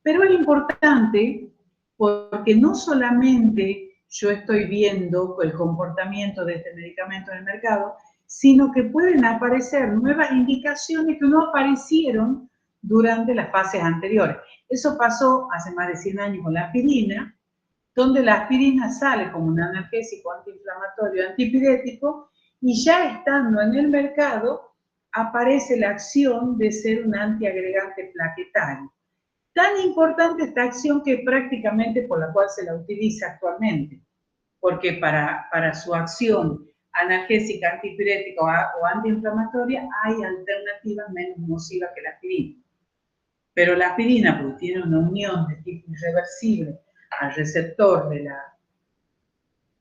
Pero es importante porque no solamente yo estoy viendo el comportamiento de este medicamento en el mercado, sino que pueden aparecer nuevas indicaciones que no aparecieron durante las fases anteriores. Eso pasó hace más de 100 años con la aspirina, donde la aspirina sale como un analgésico, antiinflamatorio, antipirético, y ya estando en el mercado aparece la acción de ser un antiagregante plaquetario. Tan importante esta acción que prácticamente por la cual se la utiliza actualmente, porque para su acción analgésica, antipirética o antiinflamatoria hay alternativas menos nocivas que la aspirina. Pero la aspirina, porque tiene una unión de tipo irreversible al receptor de la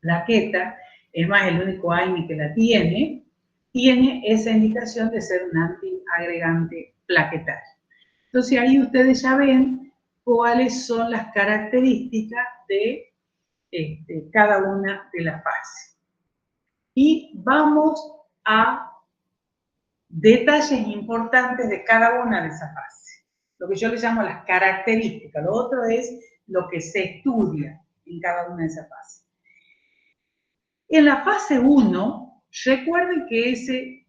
plaqueta, es más, el único AINE que la tiene esa indicación de ser un antiagregante plaquetario. Entonces ahí ustedes ya ven cuáles son las características de cada una de las fases. Y vamos a detalles importantes de cada una de esas fases. Lo que yo le llamo las características. Lo otro es lo que se estudia en cada una de esas fases. En la fase 1, recuerden que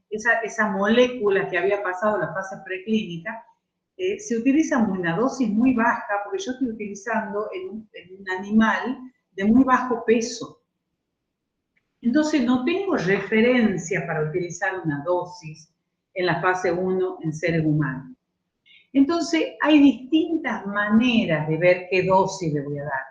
esa molécula que había pasado a la fase preclínica se utiliza en una dosis muy baja, porque yo estoy utilizando en un animal de muy bajo peso. Entonces no tengo referencia para utilizar una dosis en la fase 1 en seres humanos. Entonces hay distintas maneras de ver qué dosis le voy a dar.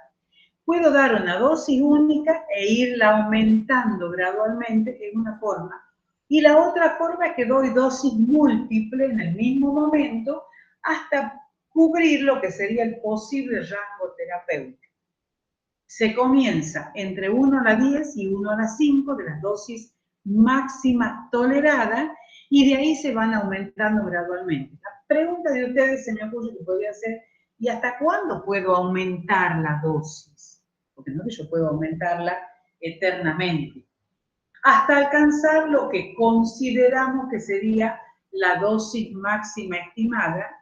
Puedo dar una dosis única e irla aumentando gradualmente en una forma. Y la otra forma es que doy dosis múltiples en el mismo momento hasta cubrir lo que sería el posible rango terapéutico. Se comienza entre 1 a la 10 y 1 a la 5 de las dosis máximas toleradas y de ahí se van aumentando gradualmente. La pregunta de ustedes se me ocurre que podría ser, ¿y hasta cuándo puedo aumentar la dosis? Porque no es que yo puedo aumentarla eternamente. Hasta alcanzar lo que consideramos que sería la dosis máxima estimada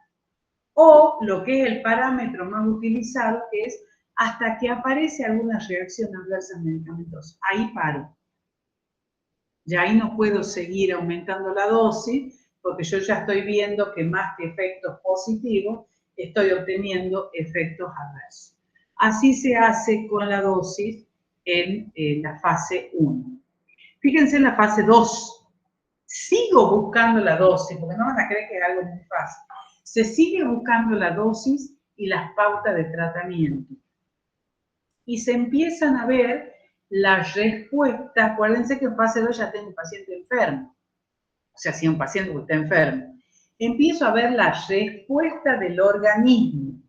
o lo que es el parámetro más utilizado, que es hasta que aparece alguna reacción adversa medicamentosa. Ahí paro. Ya ahí no puedo seguir aumentando la dosis porque yo ya estoy viendo que más que efectos positivos, estoy obteniendo efectos adversos. Así se hace con la dosis en la fase 1. Fíjense en la fase 2. Sigo buscando la dosis, porque no van a creer que es algo muy fácil. Se sigue buscando la dosis y las pautas de tratamiento. Y se empiezan a ver las respuestas. Acuérdense que en fase 2 ya tengo un paciente enfermo. O sea, si un paciente que está enfermo. Empiezo a ver la respuesta del organismo.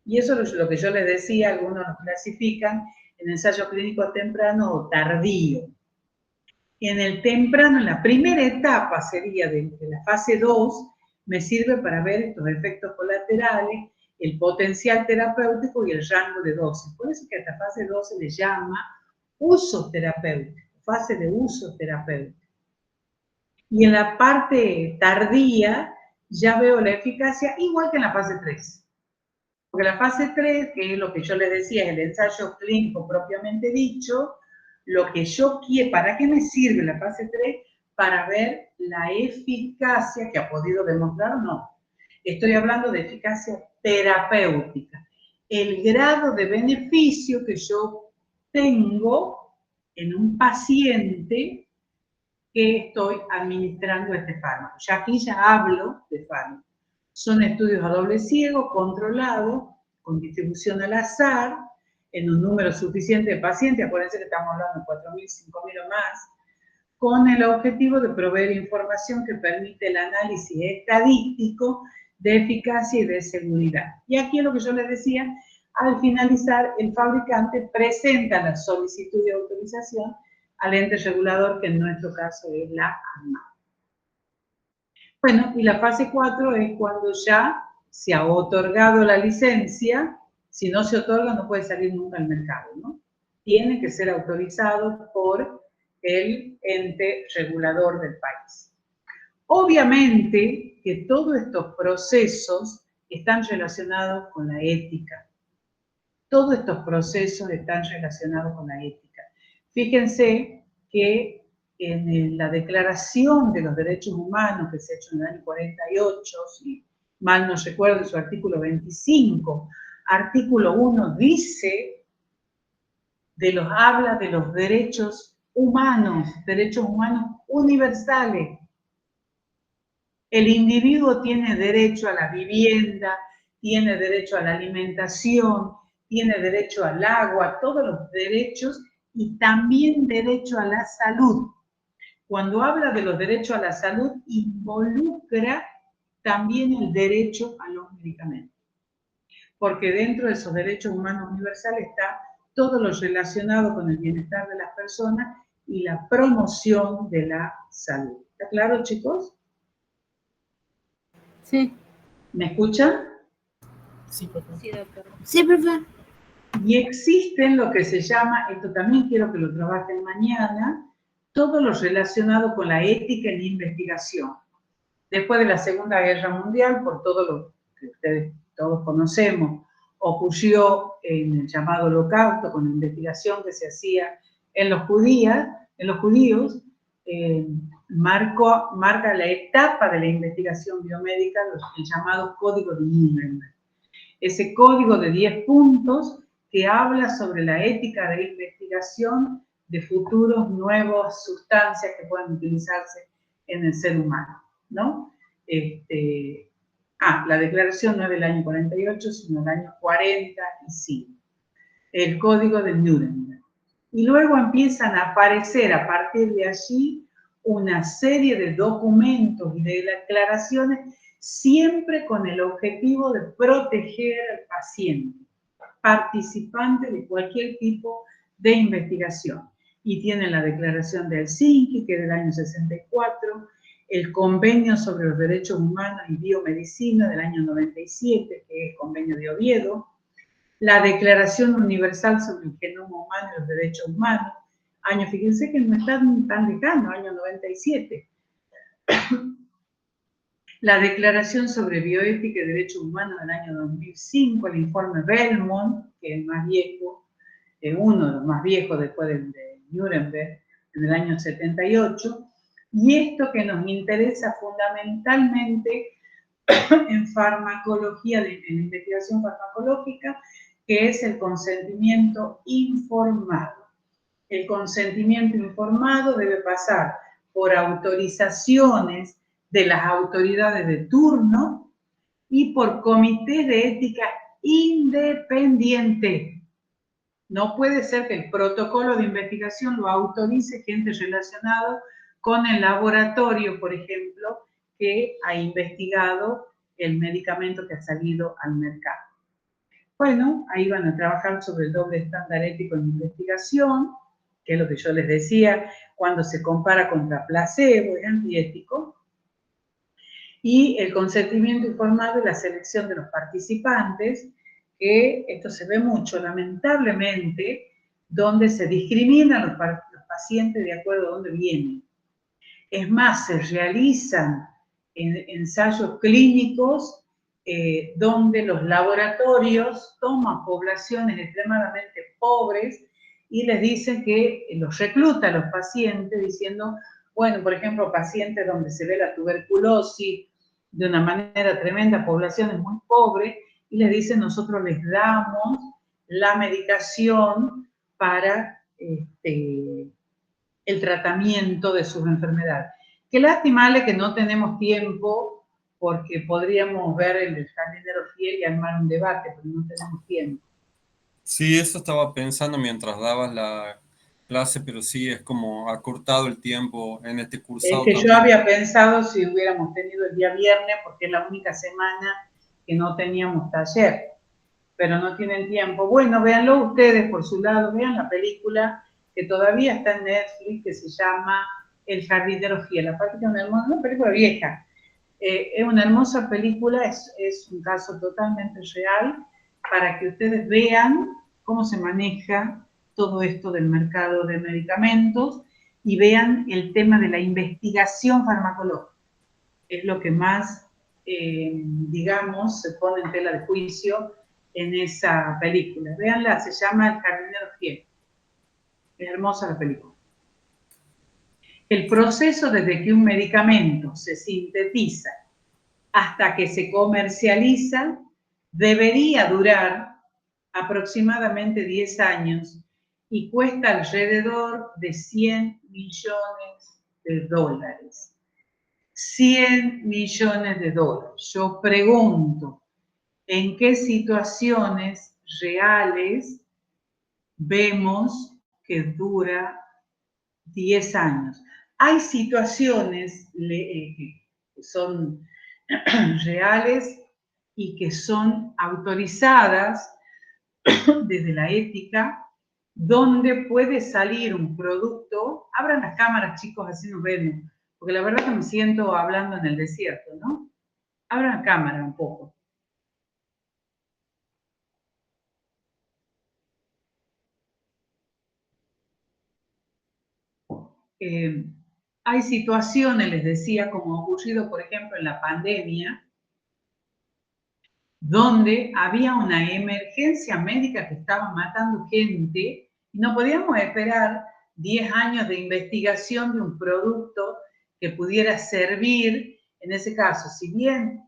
Y eso es lo que yo les decía, algunos lo clasifican en ensayo clínico temprano o tardío. En el temprano, en la primera etapa sería de la fase 2, me sirve para ver estos efectos colaterales, el potencial terapéutico y el rango de dosis. Por eso que a esta fase 2 se le llama uso terapéutico, fase de uso terapéutico. Y en la parte tardía ya veo la eficacia igual que en la fase 3. Porque la fase 3, que es lo que yo les decía, es el ensayo clínico propiamente dicho, lo que yo quiero, ¿para qué me sirve la fase 3? Para ver la eficacia que ha podido demostrar o no. Estoy hablando de eficacia terapéutica. El grado de beneficio que yo tengo en un paciente que estoy administrando este fármaco. Ya aquí ya hablo de fármaco. Son estudios a doble ciego, controlados, con distribución al azar, en un número suficiente de pacientes, acuérdense que estamos hablando de 4.000, 5.000 o más, con el objetivo de proveer información que permite el análisis estadístico de eficacia y de seguridad. Y aquí es lo que yo les decía, al finalizar, el fabricante presenta la solicitud de autorización al ente regulador, que en nuestro caso es la ANMAT. Bueno, y la fase 4 es cuando ya se ha otorgado la licencia. Si no se otorga, no puede salir nunca al mercado, ¿no? Tiene que ser autorizado por el ente regulador del país. Obviamente que todos estos procesos están relacionados con la ética. Todos estos procesos están relacionados con la ética. Fíjense que en la Declaración de los Derechos Humanos, que se ha hecho en el año 48, si mal no recuerdo, su artículo 25, artículo 1 dice, habla de los derechos humanos universales. El individuo tiene derecho a la vivienda, tiene derecho a la alimentación, tiene derecho al agua, todos los derechos, y también derecho a la salud. Cuando habla de los derechos a la salud, involucra también el derecho a los medicamentos. Porque dentro de esos derechos humanos universales está todo lo relacionado con el bienestar de las personas y la promoción de la salud. ¿Está claro, chicos? Sí. ¿Me escuchan? Sí, profesor. Sí, doctor. Sí, profesor. Y existen lo que se llama, esto también quiero que lo trabajen mañana, todo lo relacionado con la ética en la investigación. Después de la Segunda Guerra Mundial, por todo lo que ustedes todos conocemos, ocurrió en el llamado Holocausto, con la investigación que se hacía en los judíos, marca la etapa de la investigación biomédica, el llamado Código de Nuremberg. Ese código de 10 puntos que habla sobre la ética de investigación de futuros nuevas sustancias que puedan utilizarse en el ser humano, ¿no? La declaración no es del año 48, sino del año 45. El código de Nuremberg. Y luego empiezan a aparecer a partir de allí una serie de documentos y de declaraciones, siempre con el objetivo de proteger al paciente, participante de cualquier tipo de investigación. Y tienen la declaración de Helsinki, que es del año 64, el convenio sobre los derechos humanos y biomedicina del año 97, que es el convenio de Oviedo, la Declaración Universal sobre el Genoma Humano y los Derechos Humanos, fíjense que no está tan lejano, año 97. La Declaración sobre Bioética y Derechos Humanos del año 2005, el informe Belmont, que es el más viejo, uno de los más viejos después de Nuremberg, en el año 78, y esto que nos interesa fundamentalmente en farmacología, en investigación farmacológica, que es el consentimiento informado. El consentimiento informado debe pasar por autorizaciones de las autoridades de turno y por comités de ética independiente. No puede ser que el protocolo de investigación lo autorice gente relacionada con el laboratorio, por ejemplo, que ha investigado el medicamento que ha salido al mercado. Bueno, ahí van a trabajar sobre el doble estándar ético en investigación, que es lo que yo les decía, cuando se compara contra placebo, es antiético, y el consentimiento informado y la selección de los participantes, que esto se ve mucho, lamentablemente, donde se discriminan los pacientes de acuerdo a dónde vienen. Es más, se realizan ensayos clínicos donde los laboratorios toman poblaciones extremadamente pobres y les dicen que los recluta a los pacientes diciendo, bueno, por ejemplo, pacientes donde se ve la tuberculosis de una manera tremenda, poblaciones muy pobres, y les dicen, nosotros les damos la medicación para el tratamiento de sus enfermedades. Qué lástima, Ale, que no tenemos tiempo, porque podríamos ver el jardinero fiel y armar un debate, pero no tenemos tiempo. Sí, eso estaba pensando mientras dabas la clase, pero sí, es como acortado el tiempo en este Es cursado que yo también. había pensado si hubiéramos tenido el día viernes, porque es la única semana que no teníamos taller, pero no tienen tiempo. Bueno, véanlo ustedes por su lado, vean la película que todavía está en Netflix, que se llama El jardinero fiel. Aparte que es una película vieja. Es una hermosa película, es un caso totalmente real, para que ustedes vean cómo se maneja todo esto del mercado de medicamentos y vean el tema de la investigación farmacológica. Es lo que más, digamos, se pone en tela de juicio en esa película. Véanla, se llama El jardinero fiel. Es hermosa la película. El proceso desde que un medicamento se sintetiza hasta que se comercializa debería durar aproximadamente 10 años y cuesta alrededor de 100 millones de dólares. 100 millones de dólares. Yo pregunto, ¿en qué situaciones reales vemos que dura 10 años? Hay situaciones que son reales y que son autorizadas desde la ética, donde puede salir un producto. Abran las cámaras, chicos, así nos vemos, porque la verdad que me siento hablando en el desierto, ¿no? Abran la cámara un poco. Hay situaciones, les decía, como ha ocurrido, por ejemplo, en la pandemia, donde había una emergencia médica que estaba matando gente y no podíamos esperar 10 años de investigación de un producto que pudiera servir, en ese caso, si bien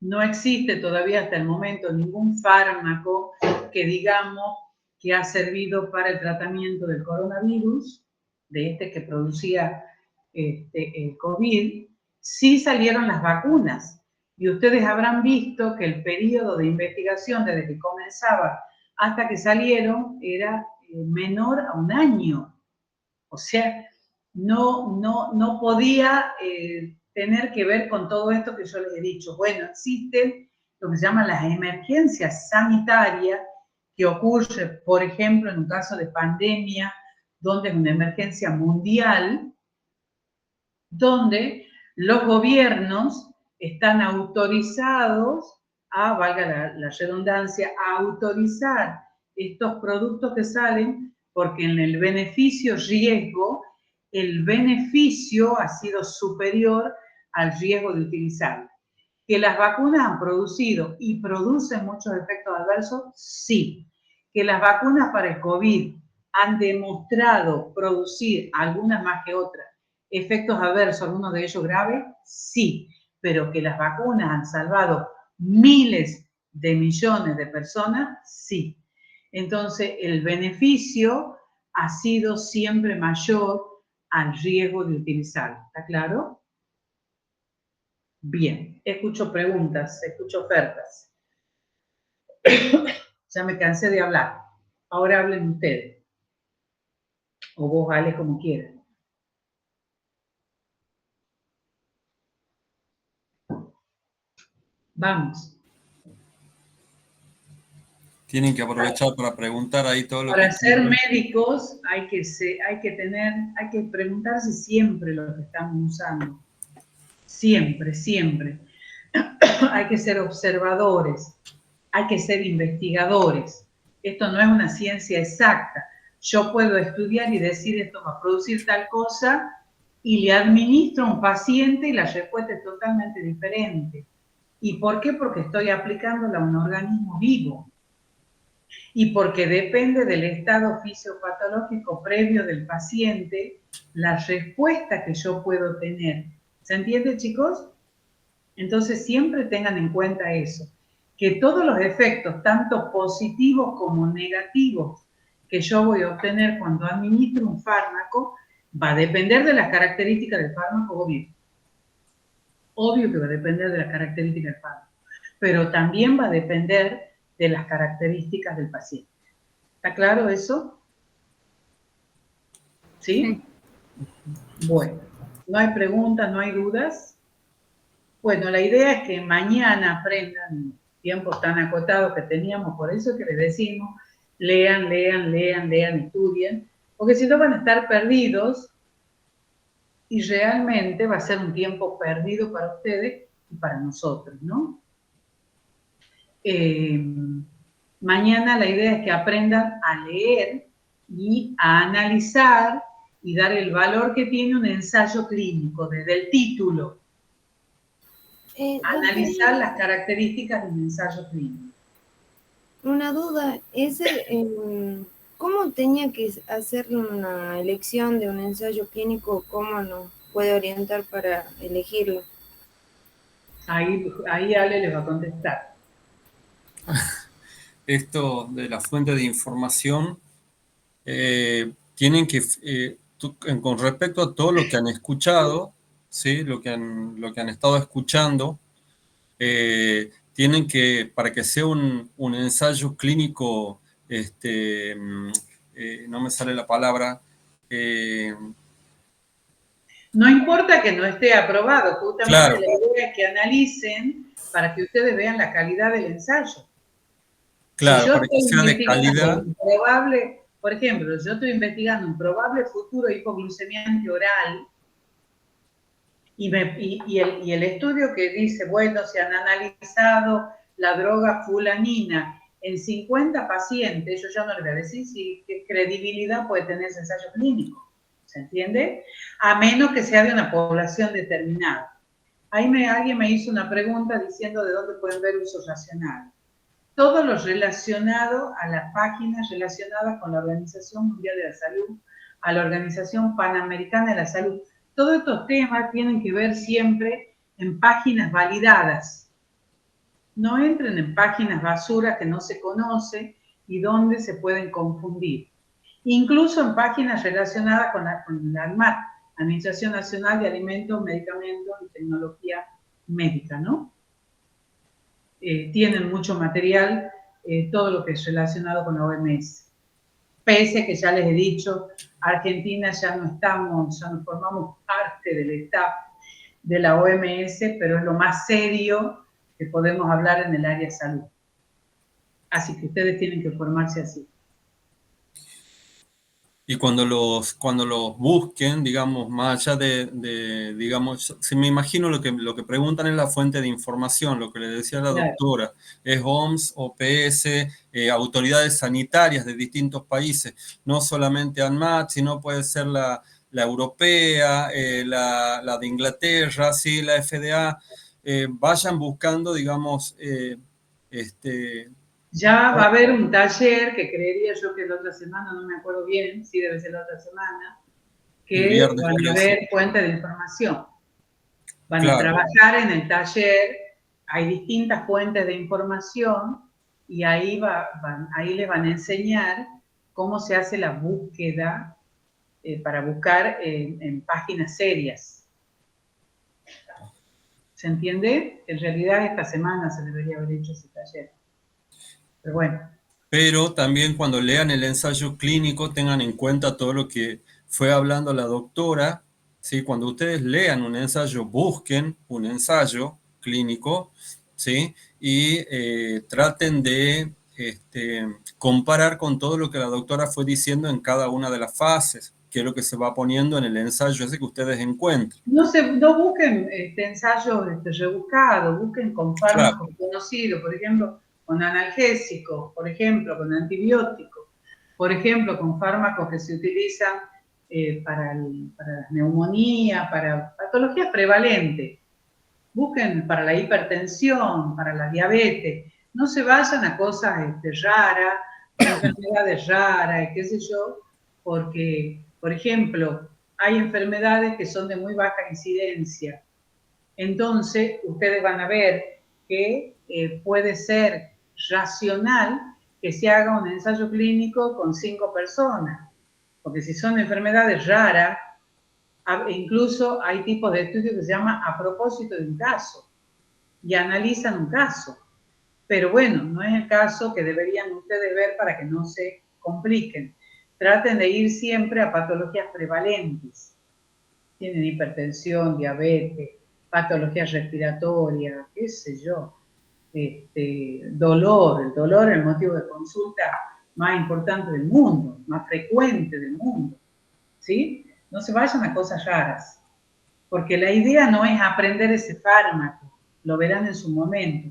no existe todavía hasta el momento ningún fármaco que digamos que ha servido para el tratamiento del coronavirus, de este que producía el COVID, sí salieron las vacunas. Y ustedes habrán visto que el periodo de investigación desde que comenzaba hasta que salieron era menor a un año. O sea, no podía tener que ver con todo esto que yo les he dicho. Bueno, existen lo que se llaman las emergencias sanitarias que ocurre, por ejemplo, en un caso de pandemia, donde es una emergencia mundial, donde los gobiernos están autorizados a, valga la redundancia, a autorizar estos productos que salen porque en el beneficio-riesgo, el beneficio ha sido superior al riesgo de utilizarlo. ¿Que las vacunas han producido y producen muchos efectos adversos? Sí. ¿Que las vacunas para el COVID han demostrado producir, algunas más que otras, efectos adversos, algunos de ellos graves? Sí. Pero que las vacunas han salvado miles de millones de personas, sí. Entonces, el beneficio ha sido siempre mayor al riesgo de utilizarlo. ¿Está claro? Bien, escucho preguntas, escucho ofertas. Ya me cansé de hablar. Ahora hablen ustedes. O vos, Ale, como quieran. Vamos. Tienen que aprovechar para preguntar ahí todo lo que... Para ser médicos hay que preguntarse siempre lo que estamos usando. Siempre, siempre. Hay que ser observadores, hay que ser investigadores. Esto no es una ciencia exacta. Yo puedo estudiar y decir esto va a producir tal cosa y le administro a un paciente y la respuesta es totalmente diferente. ¿Y por qué? Porque estoy aplicándola a un organismo vivo. Y porque depende del estado fisiopatológico previo del paciente, la respuesta que yo puedo tener. ¿Se entiende, chicos? Entonces siempre tengan en cuenta eso, que todos los efectos, tanto positivos como negativos, que yo voy a obtener cuando administro un fármaco, va a depender de las características del fármaco, obvio. Obvio que va a depender de las características del fármaco, pero también va a depender de las características del paciente. ¿Está claro eso? ¿Sí? Bueno, no hay preguntas, no hay dudas. Bueno, la idea es que mañana aprendan tiempos tan acotados que teníamos, por eso es que les decimos, lean, estudien, porque si no van a estar perdidos y realmente va a ser un tiempo perdido para ustedes y para nosotros, ¿no? Mañana la idea es que aprendan a leer y a analizar y dar el valor que tiene un ensayo clínico desde el título. Analizar las características de un ensayo clínico. Una duda, ¿cómo tenía que hacer una elección de un ensayo clínico? ¿Cómo nos puede orientar para elegirlo? Ahí Ale les va a contestar. Esto de la fuente de información, tienen que, con respecto a todo lo que han escuchado, ¿sí? Lo que han estado escuchando, tienen que, para que sea un ensayo clínico, no me sale la palabra, no importa que no esté aprobado, justamente claro. La idea es que analicen para que ustedes vean la calidad del ensayo. Claro, si yo para que sea de calidad. Por ejemplo, yo estoy investigando un probable futuro hipoglucemiante oral y el estudio que dice, bueno, se han analizado la droga fulanina en 50 pacientes, yo ya no le voy a decir qué credibilidad puede tener ese ensayo clínico. ¿Se entiende? A menos que sea de una población determinada. Ahí alguien me hizo una pregunta diciendo de dónde pueden ver uso racional. Todo lo relacionado a las páginas relacionadas con la Organización Mundial de la Salud, a la Organización Panamericana de la Salud. Todos estos temas tienen que ver siempre en páginas validadas. No entren en páginas basura que no se conoce y donde se pueden confundir. Incluso en páginas relacionadas con la ANMAT, Administración Nacional de Alimentos, Medicamentos y Tecnología Médica, ¿no? Tienen mucho material, todo lo que es relacionado con la OMS. Pese que ya les he dicho, Argentina ya no formamos parte del staff de la OMS, pero es lo más serio que podemos hablar en el área de salud. Así que ustedes tienen que formarse así. Y cuando los busquen, digamos, más allá digamos, si me imagino lo que preguntan es la fuente de información, lo que le decía la doctora, es OMS, OPS, autoridades sanitarias de distintos países, no solamente ANMAT, sino puede ser la europea, la de Inglaterra, sí, la FDA, vayan buscando, digamos, ya va a haber un taller que creería yo que la otra semana, no me acuerdo bien, sí debe ser la otra semana, que van a haber fuentes de información. Van a trabajar en el taller, hay distintas fuentes de información y ahí les van a enseñar cómo se hace la búsqueda para buscar en páginas serias. ¿Se entiende? En realidad esta semana se debería haber hecho ese taller. Pero bueno. Pero también cuando lean el ensayo clínico tengan en cuenta todo lo que fue hablando la doctora, ¿sí? Cuando ustedes lean un ensayo, busquen un ensayo clínico, ¿sí? Y traten de comparar con todo lo que la doctora fue diciendo en cada una de las fases, que es lo que se va poniendo en el ensayo ese que ustedes encuentren. No busquen ensayos rebuscados, busquen con fármacos conocidos, por ejemplo, con analgésicos, por ejemplo, con antibióticos, por ejemplo, con fármacos que se utilizan para la neumonía, para patologías prevalentes. Busquen para la hipertensión, para la diabetes. No se vayan a cosas raras, enfermedades raras, qué sé yo, porque, por ejemplo, hay enfermedades que son de muy baja incidencia. Entonces, ustedes van a ver que puede ser racional que se haga un ensayo clínico con 5 personas. Porque si son enfermedades raras, incluso hay tipos de estudios que se llaman a propósito de un caso y analizan un caso. Pero bueno, no es el caso que deberían ustedes ver para que no se compliquen. Traten de ir siempre a patologías prevalentes. Tienen hipertensión, diabetes, patologías respiratorias, qué sé yo. Dolor. El dolor es el motivo de consulta más importante del mundo, más frecuente del mundo. ¿Sí? No se vayan a cosas raras. Porque la idea no es aprender ese fármaco, lo verán en su momento.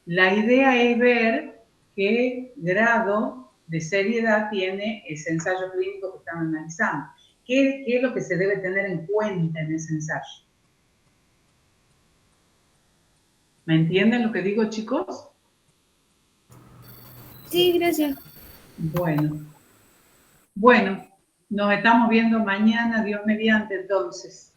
La idea es ver qué grado de seriedad tiene ese ensayo clínico que están analizando. ¿Qué es lo que se debe tener en cuenta en ese ensayo? ¿Me entienden lo que digo, chicos? Sí, gracias. Bueno, nos estamos viendo mañana, Dios mediante, entonces.